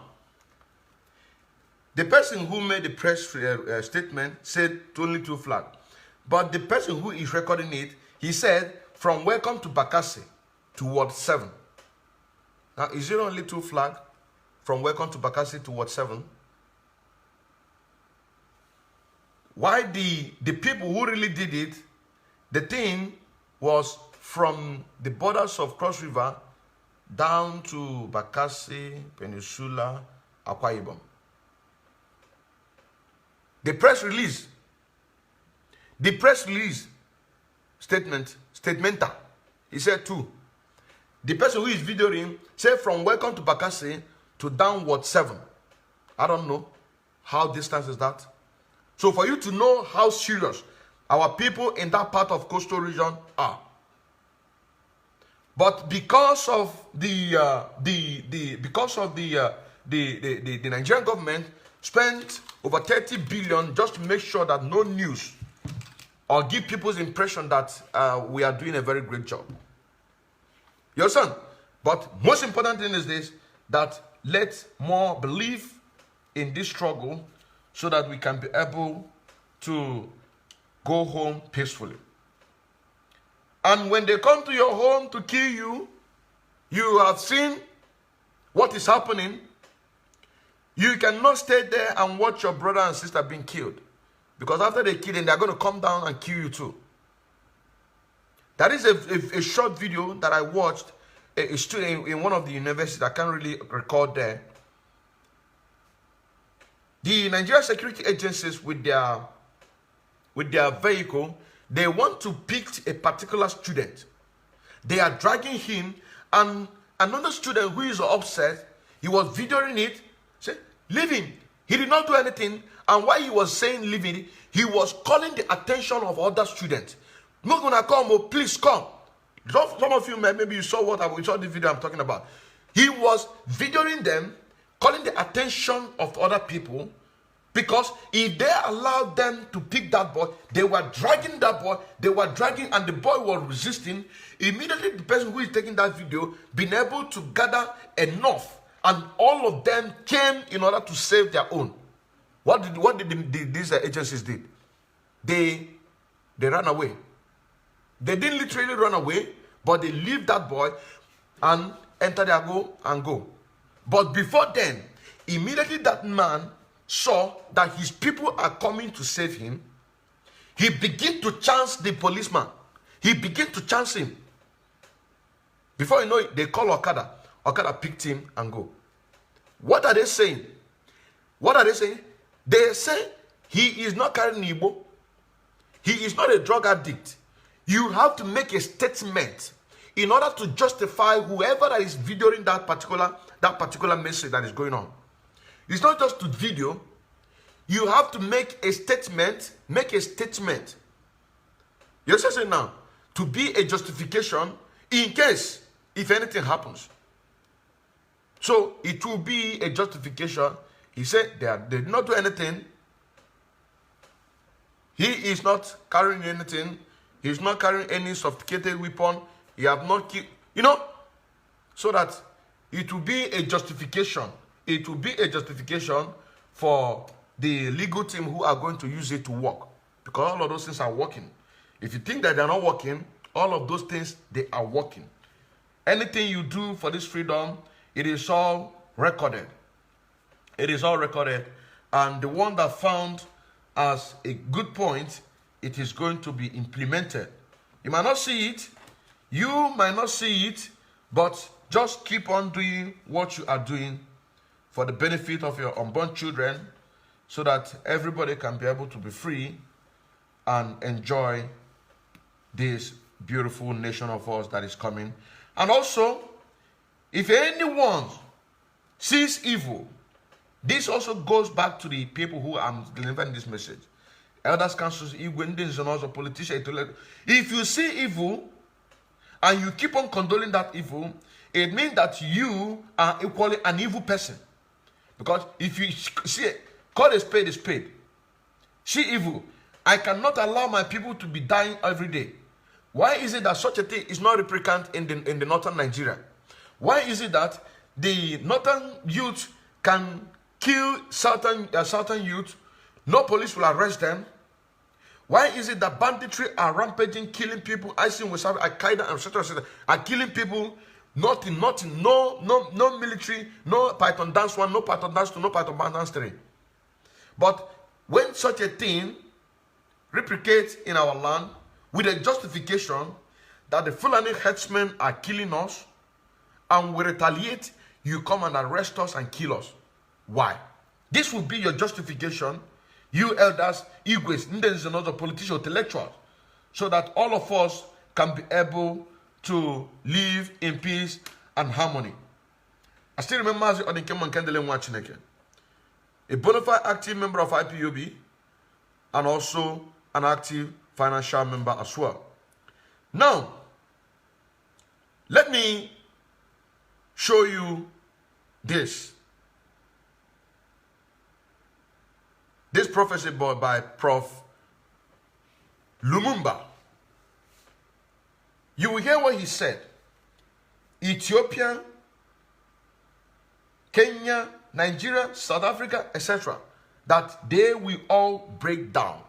Speaker 2: the person who made the press statement said only 2 flags. But the person who is recording it, he said, from welcome to Bakassi to Ward 7. Now, is it only 2 flags? From welcome to Bakassi to Ward 7? Why the people who really did it, the thing was from the borders of Cross River down to Bakassi, Peninsula, Akwa Ibom. The press release statementer, he said 2. The person who is videoing said from welcome to Bakassi to downward 7. I don't know how distance is that. So for you to know how serious our people in that part of coastal region are. But because of the Nigerian government spent over 30 billion just to make sure that no news or give people's impression that we are doing a very great job. You understand? But most important thing is this, that let more believe in this struggle so that we can be able to go home peacefully. And when they come to your home to kill you, you have seen what is happening. You cannot stay there and watch your brother and sister being killed. Because after they kill them, they're going to come down and kill you too. That is a short video that I watched a student in one of the universities. I can't really record there. The Nigerian security agencies with their vehicle, they want to pick a particular student. They are dragging him, and another student who is upset, he was videoing it, said, leave him. He did not do anything, and while he was saying leave him, he was calling the attention of other students. Not gonna come, oh, please come. Some of you, maybe you saw the video I'm talking about. He was videoing them, calling the attention of other people, because if they allowed them to pick that boy, they were dragging that boy, and the boy was resisting. Immediately, the person who is taking that video been able to gather enough, and all of them came in order to save their own. What did these agencies did? They ran away. They didn't literally run away, but they leave that boy and enter their go. But before then, immediately that man saw that his people are coming to save him, he began to chance the policeman. He began to chance him. Before you know it, they call Okada. Okada picked him and go. What are they saying? They say he is not carrying Igbo. He is not a drug addict. You have to make a statement in order to justify whoever that is videoing that particular message that is going on. It's not just to video. You have to make a statement. You're saying now to be a justification in case if anything happens. So it will be a justification. He said they did not do anything. He is not carrying anything. He is not carrying any sophisticated weapon. He have not killed, so that it will be a justification. It will be a justification for the legal team who are going to use it to work. Because all of those things are working. If you think that they're not working, all of those things, they are working. Anything you do for this freedom, it is all recorded. It is all recorded. And the one that found as a good point, it is going to be implemented. You might not see it. You might not see it. But just keep on doing what you are doing for the benefit of your unborn children, so that everybody can be able to be free and enjoy this beautiful nation of ours that is coming. And also, if anyone sees evil, this also goes back to the people who are delivering this message. Elders, councils, and also politicians. If you see evil and you keep on condoling that evil, it means that you are equally an evil person. Because if you see, call a spade is spade. She evil. I cannot allow my people to be dying every day. Why is it that such a thing is not replicant in the northern Nigeria? Why is it that the northern youth can kill southern youth, no police will arrest them? Why is it that banditry are rampaging, killing people? I see with Al-Qaeda and etc. are killing people. Nothing, no military, no Python dance 1, no Python dance 2, no Python dance 3. But when such a thing replicates in our land with a justification that the Fulani herdsmen are killing us and we retaliate, you come and arrest us and kill us. Why? This will be your justification, you elders, Igwes, Ndens and other politicians, intellectuals, so that all of us can be able to live in peace and harmony. I still remember as a bona fide active member of IPOB and also an active financial member as well. Now, let me show you this. This prophecy by Prof. Lumumba. You will hear what he said. Ethiopia, Kenya, Nigeria, South Africa, etc. That they will all break down.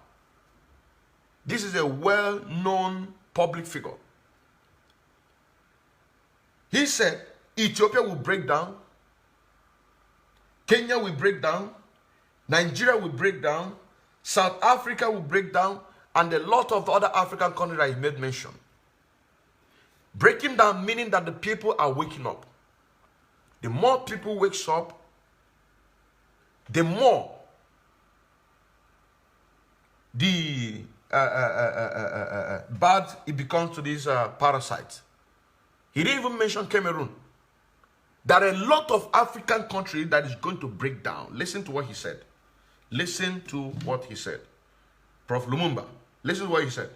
Speaker 2: This is a well-known public figure. He said Ethiopia will break down, Kenya will break down, Nigeria will break down, South Africa will break down, and a lot of other African countries that he made mention. Breaking down meaning that the people are waking up. The more people wakes up, the more the bad it becomes to these parasites. He didn't even mention Cameroon. There are a lot of African countries that is going to break down. Listen to what he said. Listen to what he said. Prof. Lumumba. Listen to what he said.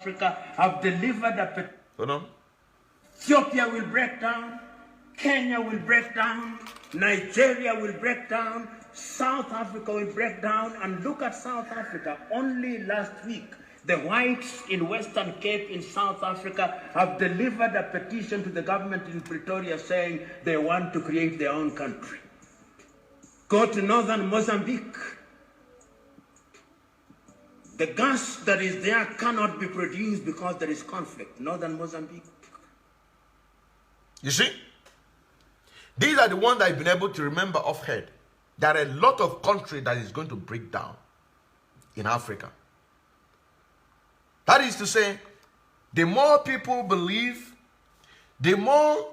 Speaker 6: Africa have delivered a...
Speaker 2: Hold on.
Speaker 6: Ethiopia will break down, Kenya will break down, Nigeria will break down, South Africa will break down, and look at South Africa. Only last week, the whites in Western Cape in South Africa have delivered a petition to the government in Pretoria saying they want to create their own country. Go to northern Mozambique. The gas that is there cannot be produced because there is conflict. Northern Mozambique.
Speaker 2: You see? These are the ones that I've been able to remember off head. There are a lot of countries that is going to break down in Africa. That is to say, the more people believe, the more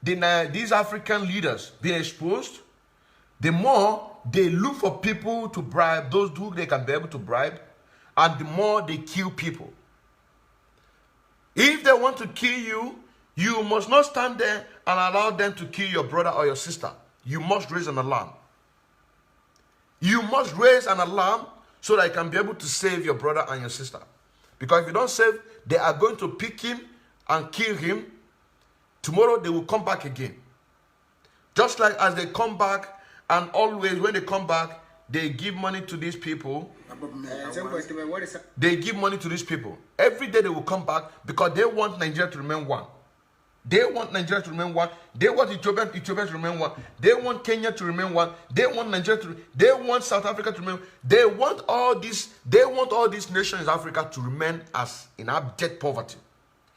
Speaker 2: these African leaders be exposed, the more they look for people to bribe, those who they can be able to bribe, and the more they kill people. If they want to kill you, you must not stand there and allow them to kill your brother or your sister. You must raise an alarm. You must raise an alarm so that you can be able to save your brother and your sister. Because if you don't save, they are going to pick him and kill him. Tomorrow they will come back again. Just like as they come back, and always when they come back, they give money to these people. They give money to these people. Every day they will come back because they want Nigeria to remain one. They want Nigeria to remain one. They want Ethiopia to remain one. They want Kenya to remain one. They want Nigeria to. They want South Africa to remain. They want all these. They want all these nations in Africa to remain as in abject poverty.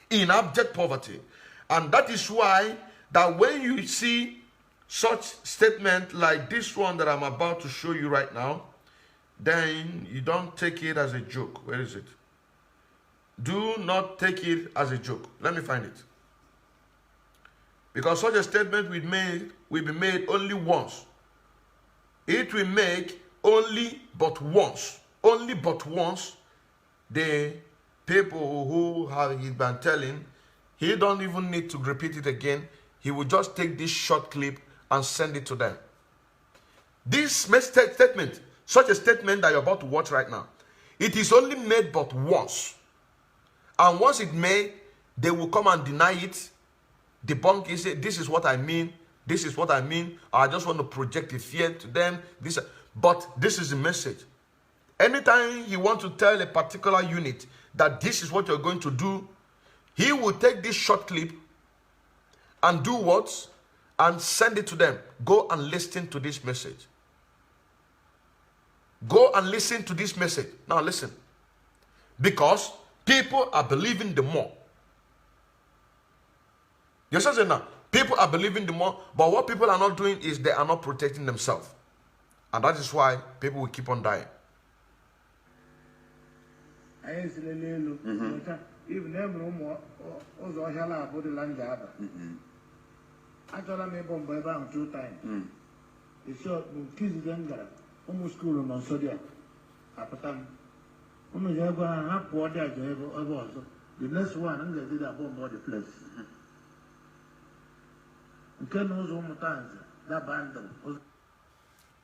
Speaker 2: In abject poverty, and that is why that when you see such statement like this one that I'm about to show you right now, then you don't take it as a joke. Where is it? Do not take it as a joke. Let me find it. Because such a statement will be made only once. It will make only but once. Only but once. The people who have he been telling, he don't even need to repeat it again. He will just take this short clip and send it to them. This statement, such a statement that you're about to watch right now, it is only made but once. And once it's made, they will come and deny it. debunk it, say, this is what I mean, this is what I mean, I just want to project a fear to them. But this is the message. Anytime he wants to tell a particular unit that this is what you're going to do, he will take this short clip and do what? And send it to them. Go and listen to this message. Go and listen to this message. Now listen. Because people are believing the more. You see now? People are believing the more, but what people are not doing is they are not protecting themselves. And that is why people will keep on dying.
Speaker 6: Even them also hella about the land job. Actually, I bomb by about 2 times. It's short, kids then almost school on Sodia. Apatam. The next one, I'm going to do that bomb by the place.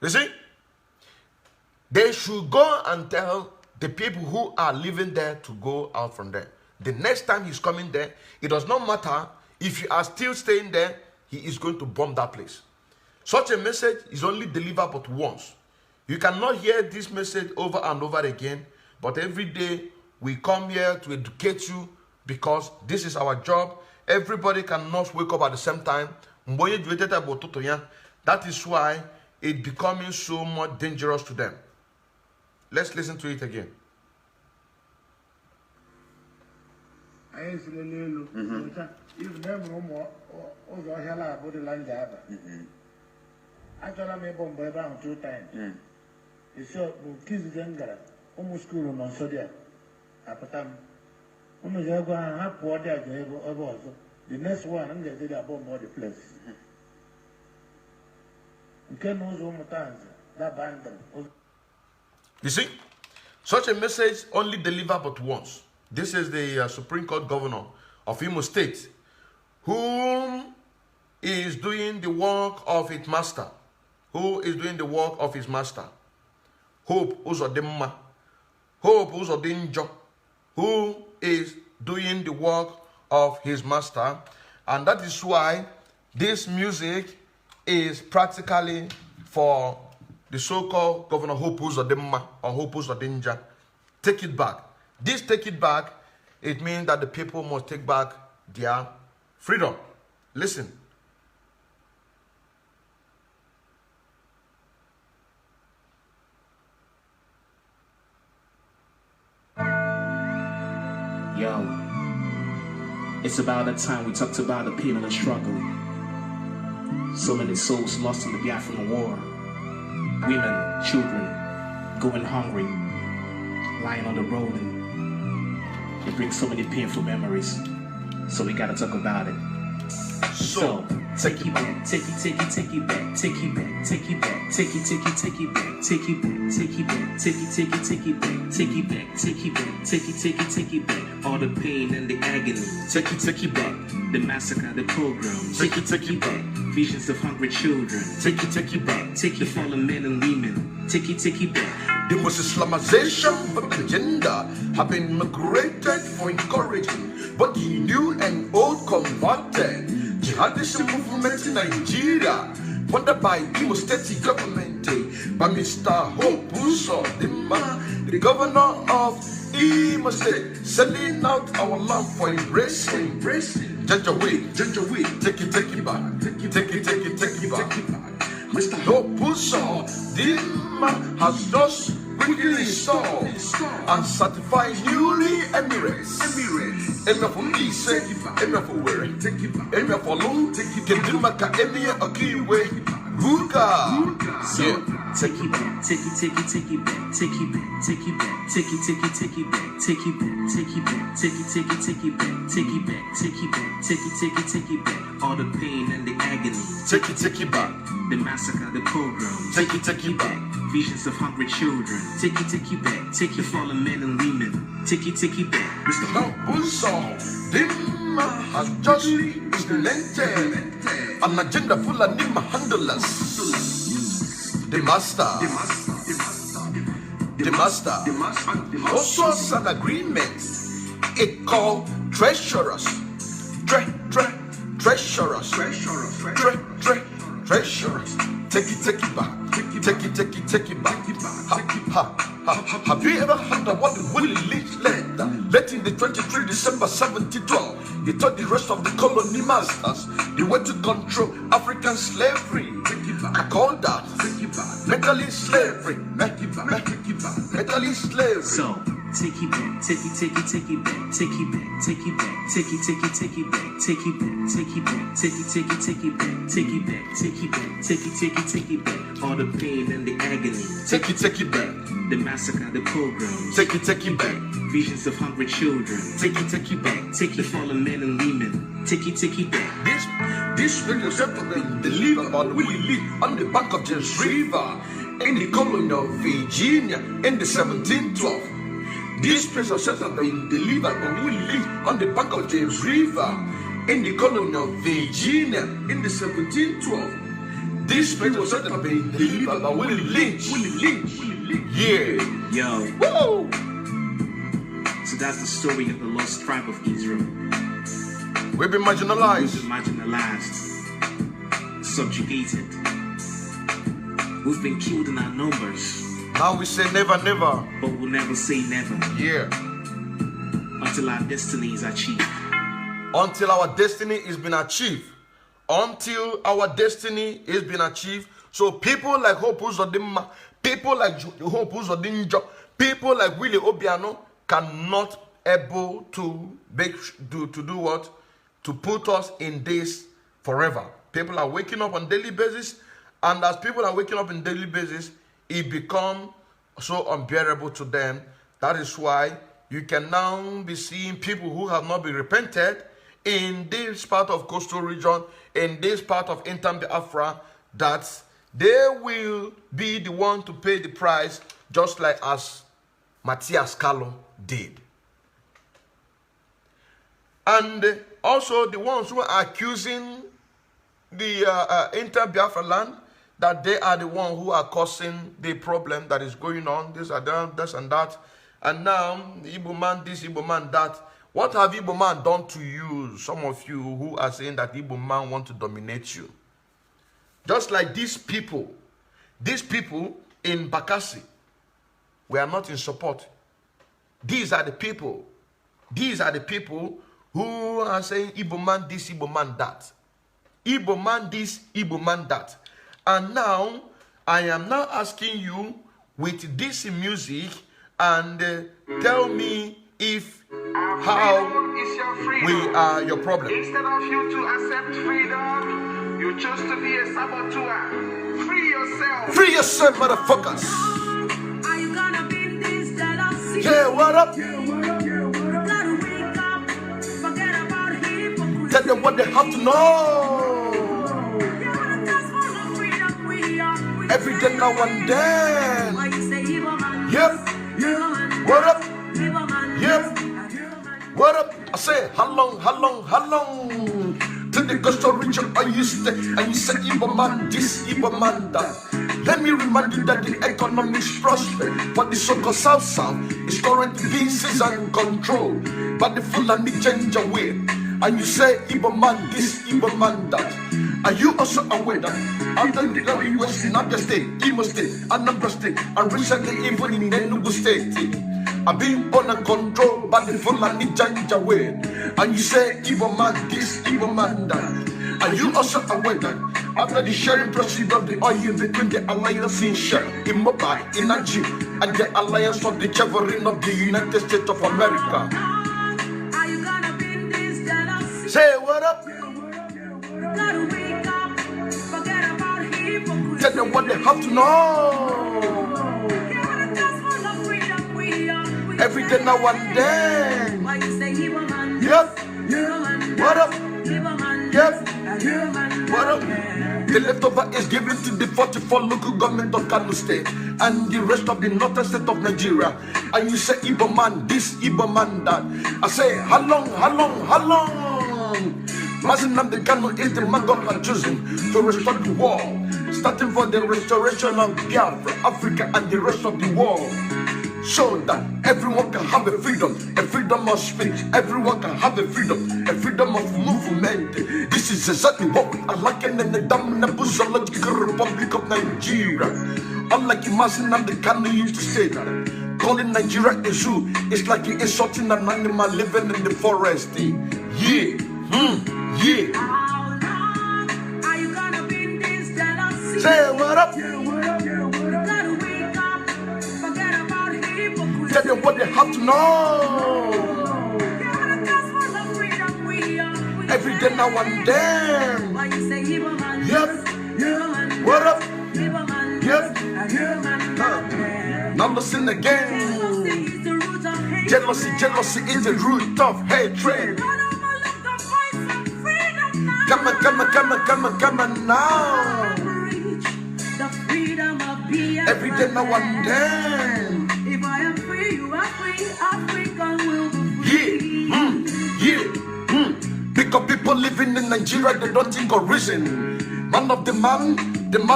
Speaker 2: You see, they should go and tell the people who are living there to go out from there. The next time he's coming there, it does not matter if you are still staying there, he is going to bomb that place. Such a message is only delivered but once. You cannot hear this message over and over again, but every day we come here to educate you because this is our job. Everybody cannot wake up at the same time. That is why it's becoming so much dangerous to them. Let's listen to it again.
Speaker 6: Even them also hella about the land job. Actually, I bomb by about 2 times. It's short, kids then almost school on Sodia. Apatam. The next one, I'm going to do that bomb by the place.
Speaker 2: You see, such a message only delivered but once. This is the Supreme Court Governor of Imo State, whom is doing the work of its master. Who is doing the work of his master? Hope Uzodimma. Hope Uzodinjo. Who is doing the work of his master. And that is why this music is practically for the so-called Governor Hope Uzodimma or Hope Uzodinja. Take it back. This take it back, it means that the people must take back their freedom. Listen.
Speaker 7: Yo, it's about that time we talked about the pain and the struggle. So many souls lost in the Biafra war. Women, children, going hungry, lying on the road, and it brings so many painful memories. So we gotta talk about it. So take it back, take it back, take it back, take it back, take it back, take it back, take it back, take it back, take it back, take it back, take it back, take it back, take it back. All the pain and the agony. Take it back. The massacre, the pogrom. Take it back. Visions of hungry children. Take it back. Take the fallen men and women. Take it back.
Speaker 2: The most Islamization of the agenda have been migrated for encouraging both the new and old converted jihadist movement in Nigeria, funded by Imo State government, by Mr. Hope Uzodimma, the governor of Imo State, selling out our land for embracing. Janjaweed, take it back, take it back. Mr. Hope Uzodimma has just quickly installed and certified newly Emirates. Emir for Ise, Emir for Were, Emir for Long, Kedumaka, Emir Akiwe, Ruga.
Speaker 7: So take it back, take it back, take it back, take it back, take it back, take it back, take it back, take it back, take it back, take it back, take it back. All the pain and the agony.
Speaker 2: Take it back.
Speaker 7: The massacre, the pogrom.
Speaker 2: Take it back.
Speaker 7: Visions of hungry children. Take it back. Take the fallen men and women. Take it back.
Speaker 2: Mr. Hope Uzodimma has just implemented an agenda full of Nima handlers. The master also has an agreement. It called treasurers. treasurers, treasurers. Take it back. Take it back. Have you ever heard of what the Willie Lynch led? Letting the 23 December 1712, he taught the rest of the colony masters the way to control African slavery. I call that mentally slavery. Mentally slavery.
Speaker 7: So take it back, take it back, take it back, take it back, take it back, take it back, take it back, take it back, take it back, take it back, take it back, take it back. All the pain and the agony.
Speaker 2: Take it back.
Speaker 7: The massacre, the pogroms.
Speaker 2: Take it back.
Speaker 7: Visions of hungry children.
Speaker 2: Take it back.
Speaker 7: Take the fallen men and women. Take it back.
Speaker 2: This video settlement delivered by Willie Lee on the bank of James River in the colony of Virginia in the 1712. This place of settlement delivered by Willie Lee on the bank of James River in the colony of Virginia in the 1712. This place was settlement delivered by Willie Lynch. Yeah.
Speaker 7: Yo.
Speaker 2: Woo!
Speaker 7: So that's the story of the lost tribe of Israel.
Speaker 2: We've been marginalized.
Speaker 7: We've been marginalized, subjugated. We've been killed in our numbers.
Speaker 2: Now we say never, never.
Speaker 7: But we'll never say never.
Speaker 2: Yeah.
Speaker 7: Until our destiny is achieved.
Speaker 2: Until our destiny is been achieved. Until our destiny is been achieved. So people like Hope Uzodinma, people like Hope Uzodinjo, people like Willie Obiano cannot able to do what? To put us in this forever. People are waking up on daily basis, and as people are waking up on daily basis, it becomes so unbearable to them. That is why you can now be seeing people who have not been repented in this part of coastal region, in this part of Inter Biafra, that they will be the one to pay the price, just like as Matthias Carlo did. And also the ones who are accusing the Inter Biafra land, that they are the ones who are causing the problem that is going on, this and that, this and that. And now, Igbo man this, Igbo man that. What have Igbo man done to you, some of you who are saying that Igbo man want to dominate you? Just like these people in Bakassi, we are not in support. These are the people who are saying Igbo man this, Igbo man that. Igbo man this, Igbo man that. And now, I am now asking you with this music and tell me if how we are your problem.
Speaker 5: Instead of you to accept freedom, you choose to be a saboteur. Free yourself.
Speaker 2: Free yourself, motherfuckers.
Speaker 5: Are you gonna be this jealousy?
Speaker 2: Yeah, what up?
Speaker 5: Gotta wake up, forget about hypocrisy.
Speaker 2: Tell them what they have to know. Every day now and then. Yep. What up? Yep. What up? I say, how long? To the coastal region, and you say, Igbo man this, Igbo man that. Let me remind you that the economy is prospering, but the so-called South is currently being seized and controlled by the Fulani change away. And you say, Igbo man this, Igbo man that. Are you also aware that under the US in Abia State, Imo State, Anambra State, and recently even in Enugu State, are being owned and controlled by the Fulani Janjaweed? And you say, Igbo man this, Igbo man that. Are you also aware that after the sharing procedure of the oil between the alliance in Shell, in Mobile, in Energy, and the alliance of the Chevron of the United States of America?
Speaker 5: Are you gonna be this jealousy?
Speaker 2: Say what up?
Speaker 5: Gotta wake up, forget about hypocrisy.
Speaker 2: Tell them what they have to know. Every day now and then.
Speaker 5: Why you say Igbo man?
Speaker 2: Yep.
Speaker 5: Igbo man.
Speaker 2: What up?
Speaker 5: Igbo man.
Speaker 2: Yep.
Speaker 5: Igbo man.
Speaker 2: What up? The leftover is given to the 44 local government of Kano State and the rest of the northern state of Nigeria. And you say Igbo man this, Igbo man that. I say, how long? Mazin the Kano is the man God has chosen to restore the world, starting for the restoration of Biafra, Africa, and the rest of the world. so that everyone can have a freedom of speech, everyone can have a freedom of movement. This is exactly what we are lacking in the damnable zoological Republic of Nigeria. Unlike imagine and the Kanu used to say that calling Nigeria a zoo is like you insulting an animal living in the forest. Yeah, yeah.
Speaker 1: How long are you gonna be in this jealousy?
Speaker 2: Say what up?
Speaker 1: You gotta wake up, forget about hypocrisy.
Speaker 2: Tell them what they have to know.
Speaker 1: You're the gospel of freedom, we are free.
Speaker 2: Every day now and then.
Speaker 1: Why you say Igbo man?
Speaker 2: Yep.
Speaker 1: Igbo man.
Speaker 2: What up?
Speaker 1: Igbo man.
Speaker 2: Yep.
Speaker 1: Igbo man.
Speaker 2: Now listen again.
Speaker 1: Jealousy is the root of hate.
Speaker 2: Jealousy is the root of hatred.
Speaker 1: Come
Speaker 2: Come on now.
Speaker 1: reach the freedom of Biafra.
Speaker 2: Every day now and then.
Speaker 1: If I am free, you are free. Africa will be free.
Speaker 2: Yeah. Because people living in Nigeria, they don't think of reason. Man of the man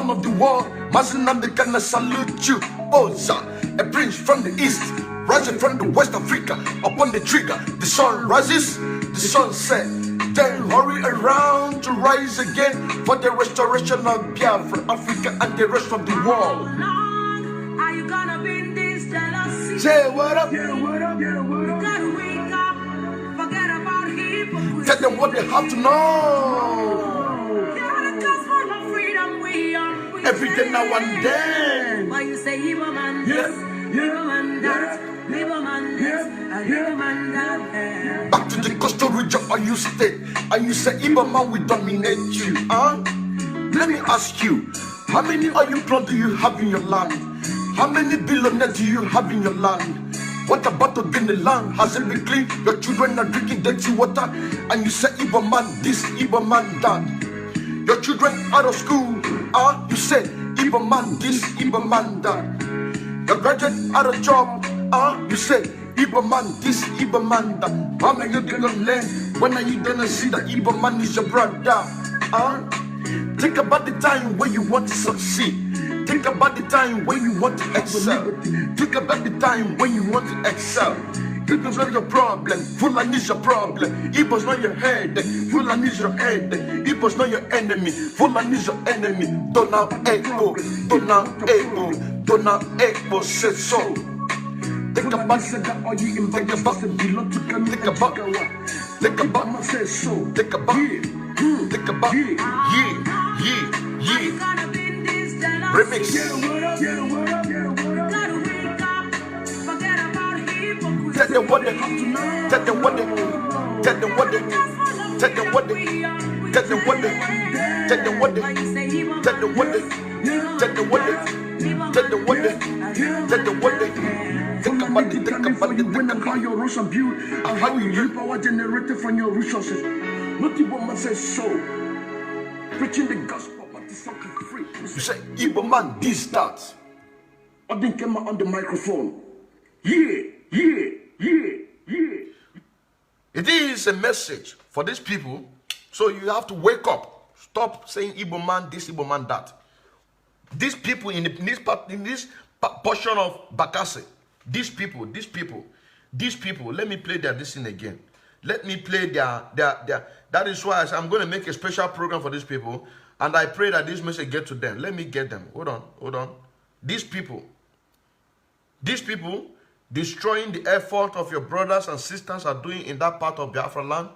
Speaker 2: of the world. Mazinam, they can salute you. Oza, a prince from the east, rising from the West Africa. Upon the trigger, the sun rises, the sun sets. Then hurry around to rise again for the restoration of Biafra, Africa, and the rest of the
Speaker 1: How
Speaker 2: world.
Speaker 1: long are you gonna be in this jealousy?
Speaker 2: Say what up?
Speaker 1: You gotta wake up, forget about hypocrisy.
Speaker 2: Tell them what they have to know.
Speaker 1: You're the gospel of freedom, we are free.
Speaker 2: Every day now and then.
Speaker 1: Why you say Igbo man
Speaker 2: Yes.
Speaker 1: this, Igbo man that, Igbo man this, and Igbo man that.
Speaker 2: Back to the coastal region, are you state? And you say Igbo man will dominate you, huh? Let me ask you, how many oil plots do you have in your land? How many billionaires do you have in your land? What about the Guinea land? Has it been clean? Your children are drinking dirty water, and you say Igbo man this, Igbo man that. Your children out of school, you say Igbo man this, Igbo man that. Your graduate out of job, you say Igbo man this, Igbo man that. How many you gonna learn? When are you gonna see that Igbo man is your brother? Think about the time when you want to succeed. Think about the time when you want to excel. Think about the time when you want to excel. Igbo's not your problem, Fulani is your problem. Igbo's not your head, Fulani is your head. Igbo's not your enemy, Fulani is your enemy. Donald Ego, said so. Think about it, think about remix. Tell them what they have to know. Tell them what they have your rules and build and how you use power generated from your resources. Not Igbo man says so. Preaching the gospel, but it's fucking free. You say Igbo man this that. Odin came out on the microphone. Yeah. It is a message for these people, so you have to wake up. Stop saying Igbo man this, Igbo man that. These people in this portion of Bakassi, these people. Let me play their this thing again. Let me play their. That is why I'm going to make a special program for these people, and I pray that this message get to them. Let me get them. Hold on. These people destroying the effort of your brothers and sisters are doing in that part of Biafra land,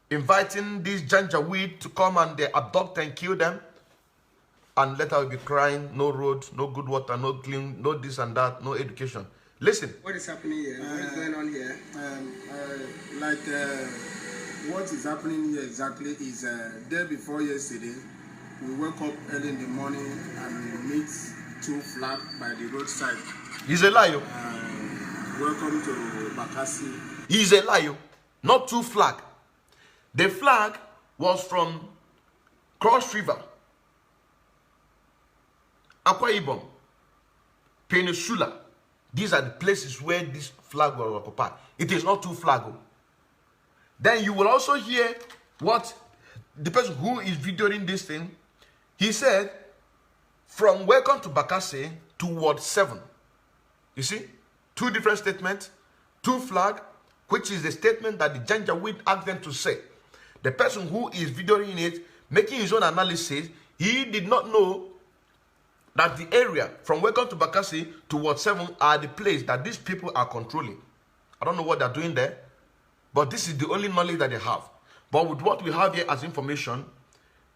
Speaker 2: inviting these Janjaweed to come and they abduct and kill them, and later we'll be crying, no roads, no good water, no clean, no this and that, no education. Listen.
Speaker 3: What is happening here? What is going on here?
Speaker 4: What is happening here exactly is day before yesterday, we woke up early in the morning and we meet two flags by the roadside.
Speaker 2: He's a liar.
Speaker 4: Welcome to Bakassi.
Speaker 2: He's a liar. Not two flag. The flag was from Cross River, Akwa Ibom, Peninsula. These are the places where this flag was occupied. It is not two flags. Then you will also hear what the person who is videoing this thing, he said, from welcome to Bakassi to Ward 7. You see? two different statements, two flag, which is the statement that the Janjaweed asked them to say. The person who is videoing it, making his own analysis, he did not know that the area from Welcome to Bakassi to Ward 7 are the place that these people are controlling. I don't know what they're doing there, but this is the only knowledge that they have. But with what we have here as information,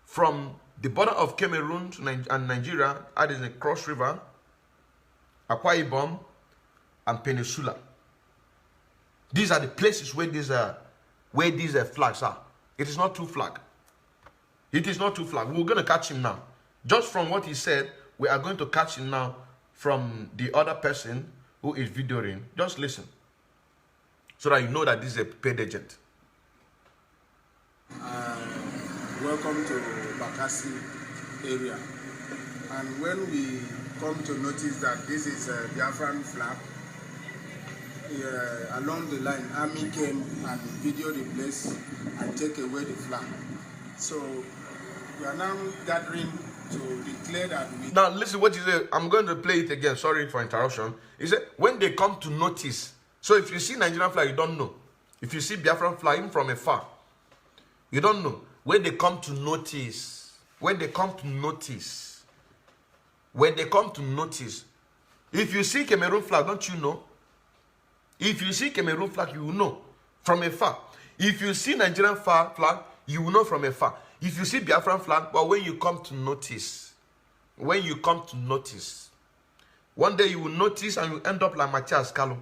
Speaker 2: from the border of Cameroon and Nigeria, that is the Cross River, Akwa Ibom, and Peninsula. These are the places where these flags are. It is not two flag. It is not two flag. We're going to catch him now. Just from what he said, we are going to catch him now from the other person who is videoing. Just listen, so that you know that this is a paid agent.
Speaker 4: Welcome to Bakassi area. And when we come to notice that this is a Biafran flag, along the line, army came and videoed the place and take away the flag. So we are now gathering to declare that we...
Speaker 2: Now listen what he said. I'm going to play it again. Sorry for interruption. He said, when they come to notice. So if you see Nigerian flag, you don't know. If you see Biafran flag, even from afar, you don't know. When they come to notice, when they come to notice, if you see Cameroon flag, don't you know? If you see Cameroon flag, you will know from afar. If you see Nigerian flag, you will know from afar. If you see Biafran flag, but when you come to notice, one day you will notice and you end up like Matthias Kalo.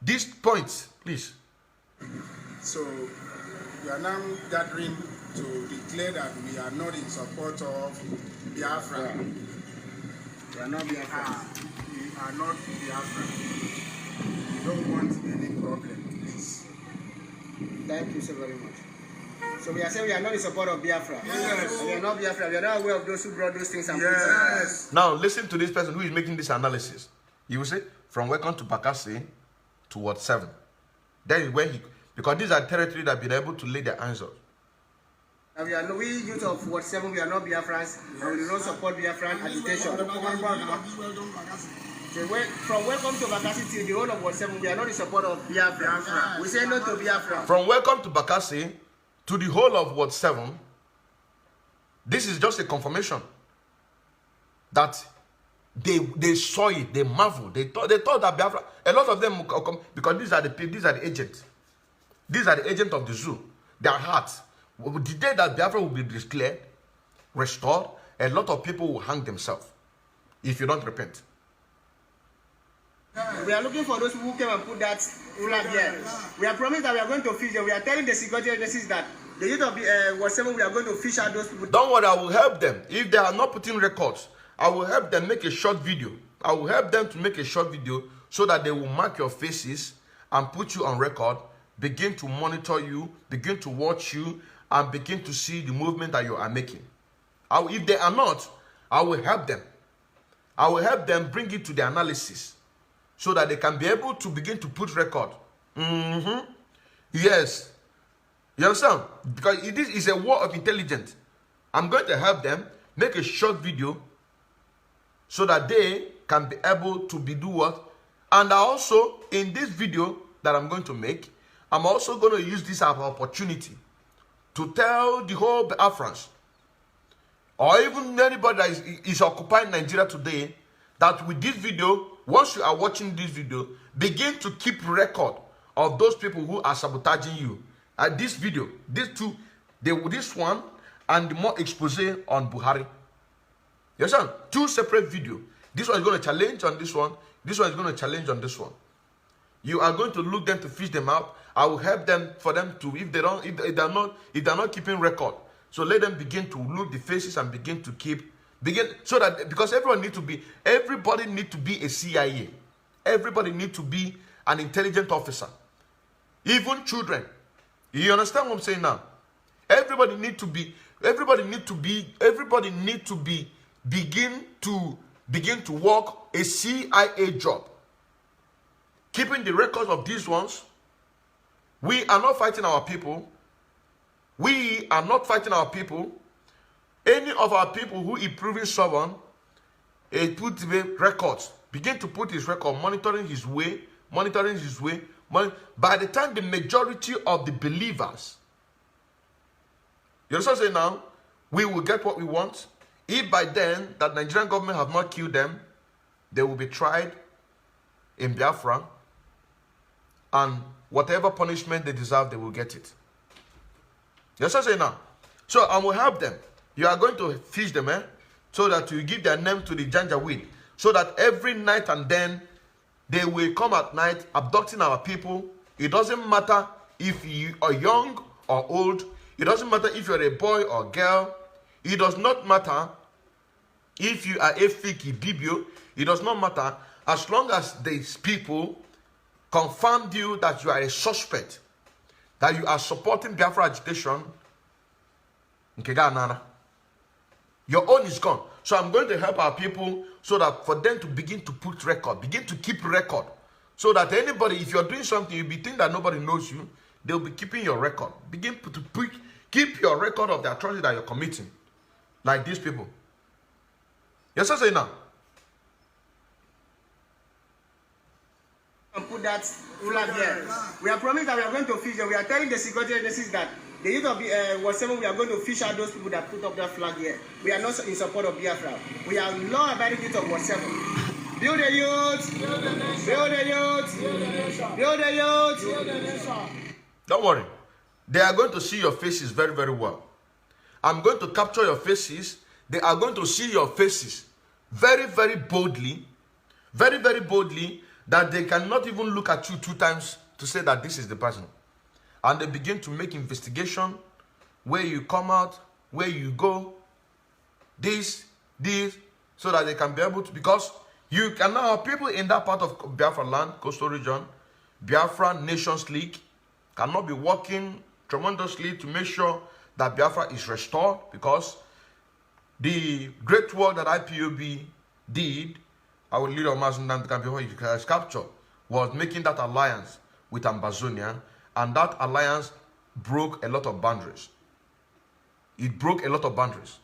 Speaker 2: These points, please.
Speaker 4: So we are now gathering to declare that we are not in support of Biafra. We are not Biafra. We are not Biafra. We don't want any problem, please.
Speaker 3: Thank you so very much. So we are saying we are not in support of Biafra.
Speaker 4: Yes.
Speaker 3: We are not Biafra. We are not aware of those who brought those things and
Speaker 4: Yes.
Speaker 2: Now listen to this person who is making this analysis. You will say, from Welcome to Bakassi to Ward 7. That is where because these are territories that have been able to lay their hands on.
Speaker 3: And we youth of Ward 7, we are not Biafrans, and we don't support Biafran agitation. So from Welcome to Bakassi to the whole of Ward 7, we are not in support of Biafra. We say no to Biafra.
Speaker 2: From Welcome to Bakassi to the whole of Ward 7, this is just a confirmation that they saw it, they marveled, they thought that Biafra, a lot of them will come, because these are the agents. These are the agents of the zoo. Their hearts. The day that Biafra will be declared, restored, a lot of people will hang themselves if you don't repent.
Speaker 3: We are looking for those who came and put that flag here. We are promised that we are going to fish them. We are telling the security agencies that the youth of Ward 7, we are going to fish out those people.
Speaker 2: Don't worry, I will help them. If they are not putting records, I will help them make a short video. I will help them to make a short video so that they will mark your faces and put you on record, begin to monitor you, begin to watch you, and begin to see the movement that you are making. If they are not, I will help them. I will help them bring it to the analysis so that they can be able to begin to put record. Yes. You understand? Because this is a war of intelligence. I'm going to help them make a short video so that they can be able to do what? And also, in this video that I'm going to make, I'm also going to use this as an opportunity to tell the whole Biafrans, or even anybody that is occupying Nigeria today, that with this video, once you are watching this video, begin to keep record of those people who are sabotaging you. This video, these two, this one and the more expose on Buhari. You understand? Two separate videos. This one is going to challenge on this one. This one is going to challenge on this one. You are going to look them to fish them out. I will help them for them to, if they're not keeping record. So let them begin to look the faces and begin to so that, because everybody need to be a CIA. Everybody need to be an intelligent officer. Even children. You understand what I'm saying now? Everybody need to begin to work a CIA job. Keeping the records of these ones. We are not fighting our people. We are not fighting our people. Any of our people who is proving stubborn, He put the records, begin to put his record, monitoring his way. By the time the majority of the believers, you understand what I'm saying now, we will get what we want. If by then that Nigerian government have not killed them, they will be tried in Biafra, and whatever punishment they deserve, they will get it. You understand what I'm saying now? So I will help them. You are going to fish them, so that you give their name to the Janjaweed, so that every night and then they will come at night abducting our people. It doesn't matter if you are young or old. It doesn't matter if you're a boy or girl. It does not matter if you are a fiki bibio. It does not matter, as long as these people confirmed you that you are a suspect, that you are supporting Biafra agitation. Your own is gone. So I'm going to help our people so that for them to begin to put record, begin to keep record. So that anybody, if you're doing something, you'll be thinking that nobody knows you, they'll be keeping your record. Begin to keep your record of the atrocity that you're committing. Like these people. Yes, I say now.
Speaker 3: And put that flag there. We are promised that we are going to fish them. We are telling the security agencies that the youth of whatever we are going to fish out those people that put up that flag here. We are not in support of Biafra. We are law-abiding youth of whatever. Build the youth. Build the nation. Build the youth. Build the nation. Build the youth. Build the nation.
Speaker 2: Don't worry. They are going to see your faces very, very well. I'm going to capture your faces. They are going to see your faces very, very boldly. Very, very boldly, that they cannot even look at you 2 times to say that this is the person. And they begin to make investigation, where you come out, where you go, this, so that they can be able to, because you can now have people in that part of Biafra land, coastal region, Biafra Nations League, cannot be working tremendously to make sure that Biafra is restored, because the great work that IPOB did, our leader Mazundan Kampiho capture, was making that alliance with Ambazonia, and that alliance broke a lot of boundaries. It broke a lot of boundaries.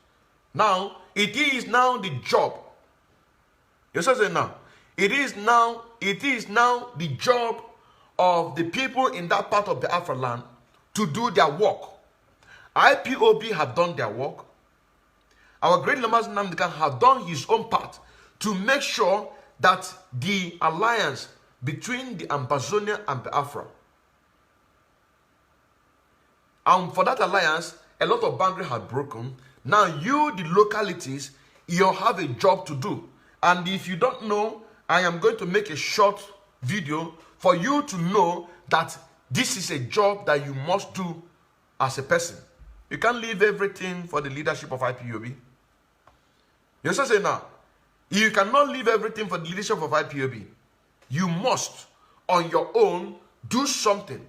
Speaker 2: Now, it is now the job. You say now. It is now the job of the people in that part of the Biafra land to do their work. IPOB have done their work. Our great leaders have done his own part to make sure that the alliance between the Ambazonia and Biafra, and for that alliance, a lot of boundaries have broken. Now you, the localities, you have a job to do. And if you don't know, I am going to make a short video for you to know that this is a job that you must do as a person. You can't leave everything for the leadership of IPOB. You say now, you cannot leave everything for the leadership of IPOB. You must, on your own, do something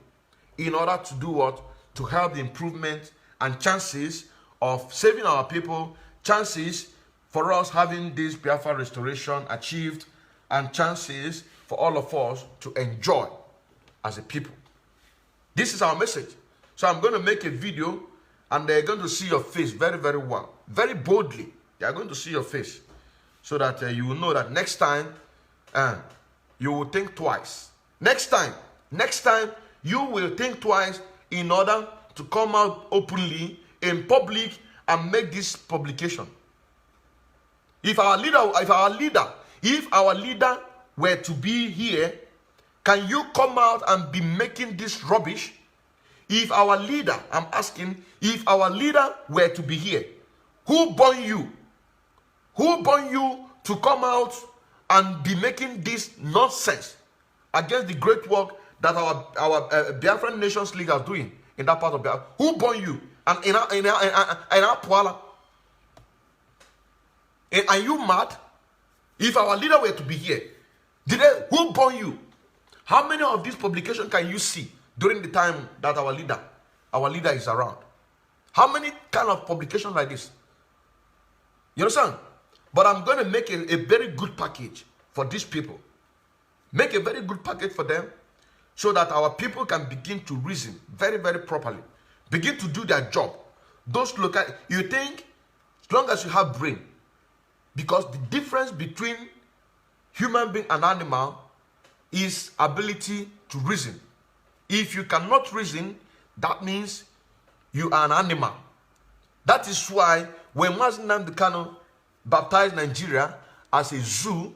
Speaker 2: in order to do what? To help the improvement and chances of saving our people, chances for us having this Biafra restoration achieved, and chances for all of us to enjoy as a people. This is our message. So I'm going to make a video, and they're going to see your face very, very well. Very boldly. They are going to see your face, so that you will know that next time you will think twice. Next time, you will think twice in order to come out openly in public and make this publication. If our leader were to be here, can you come out and be making this rubbish? If our leader, I'm asking, if our leader were to be here, who born you? Who born you to come out and be making this nonsense against the great work that our Biafran Nations League are doing in that part of Biafra? Who born you? And in our Puala? Are you mad? If our leader were to be here, who born you? How many of these publications can you see during the time that our leader is around? How many kind of publications like this? You understand? But I'm going to make a very good package for these people. Make a very good package for them, so that our people can begin to reason very, very properly. Begin to do their job. Those local, you think, as long as you have brain, Because the difference between human being and animal is ability to reason. If you cannot reason, that means you are an animal. That is why when Mazi Nnamdi Kanu baptized Nigeria as a zoo,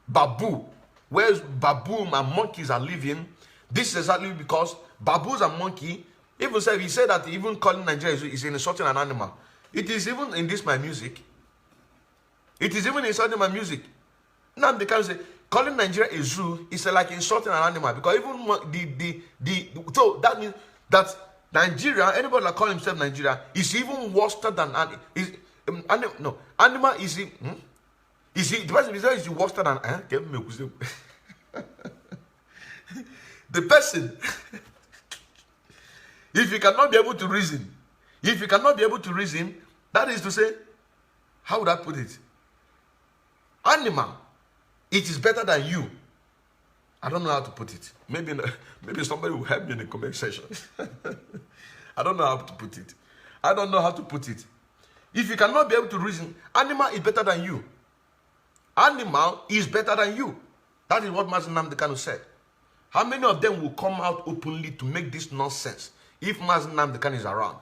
Speaker 2: baboon, where baboon and monkeys are living, this is exactly because baboons and monkey, even said, he said that even calling Nigeria is insulting an animal. It is even in this my music. It is even insulting my music. Now they can say calling Nigeria a zoo is like insulting an animal, because even so that means that Nigeria, anybody that call himself Nigeria, is even worse than animal is he? Is he the person is worse than the person? If you cannot be able to reason, that is to say, how would I put it? Animal, it is better than you. I don't know how to put it. Maybe somebody will help me in the comment section. I don't know how to put it. If you cannot be able to reason, animal is better than you. Animal is better than you. That is what Mazi Nnamdi Kanu said. How many of them will come out openly to make this nonsense if Mazi Nnamdi Kanu is around?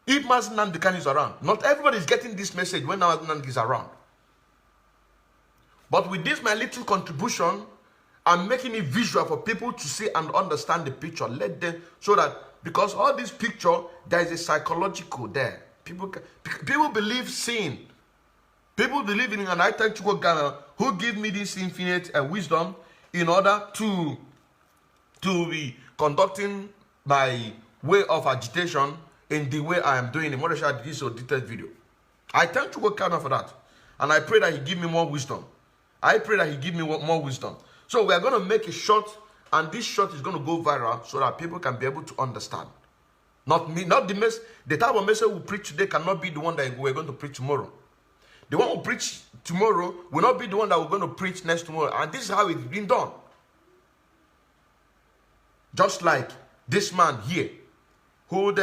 Speaker 2: If Mazi Nnamdi Kanu is around. Not everybody is getting this message when Mazi Nnamdi is around. But with this, my little contribution, I'm making it visual for people to see and understand the picture. Let them, so that, because all this picture, there is a psychological there. People believe seeing. People believe in, and I thank you, God, who give me this infinite wisdom in order to be conducting my way of agitation in the way I am doing it. What I did this detailed video. I thank you, God, for that. And I pray that he give me more wisdom. So we are going to make a short, and this short is going to go viral so that people can be able to understand. Not me, not the type of message we preach today cannot be the one that we're going to preach tomorrow. The one who preach tomorrow will not be the one that we're going to preach next tomorrow. And this is how it's been done. Just like this man here, who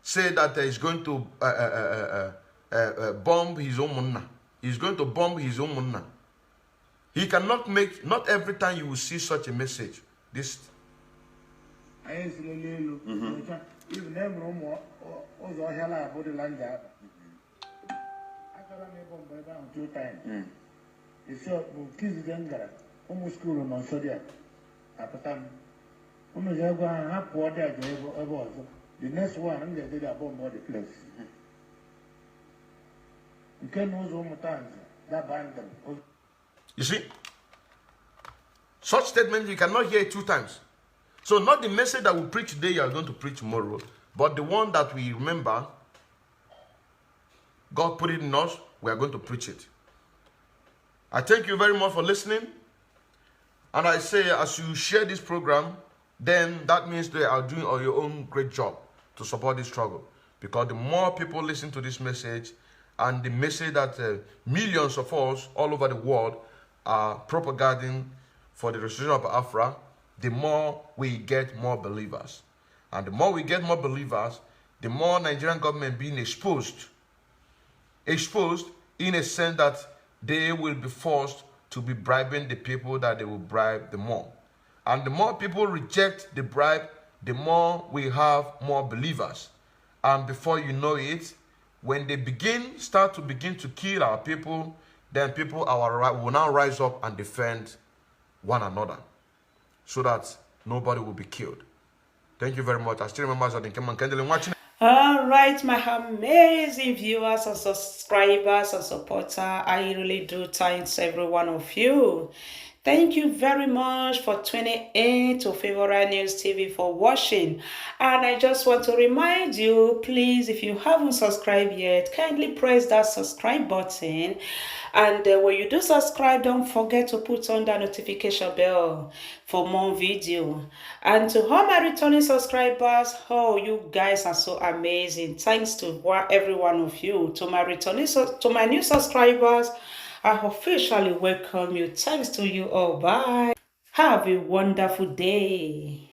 Speaker 2: said that he's going to bomb his own munna. He's going to bomb his own munna. He cannot make, not every time you will see such a message. This.
Speaker 6: The next one, I'm going to do a bomb body place. You can know that band them.
Speaker 2: You see, such statements you cannot hear it 2 times. So not the message that we preach today you are going to preach tomorrow, but the one that we remember, God put it in us, we are going to preach it. I thank you very much for listening. And I say, as you share this program, then that means they are doing your own great job to support this struggle. Because the more people listen to this message, and the message that millions of us all over the world are propagating for the restoration of Biafra, the more we get more believers. And the more we get more believers, the more Nigerian government being exposed in a sense that they will be forced to be bribing the people that they will bribe the more. And the more people reject the bribe, the more we have more believers. And before you know it, when they start to kill our people, then people will now rise up and defend one another so that nobody will be killed. Thank you very much. I still remember Zadin Keman Kendall watching.
Speaker 1: All right, my amazing viewers and subscribers and supporters, I really do thank every one of you. Thank you very much for tuning in to Favorite News TV for watching. And I just want to remind you, please, if you haven't subscribed yet, kindly press that subscribe button. And when you do subscribe, don't forget to put on the notification bell for more video. And to all my returning subscribers, oh, you guys are so amazing. Thanks to every one of you. To my new subscribers, I officially welcome you. Thanks to you all. Bye. Have a wonderful day.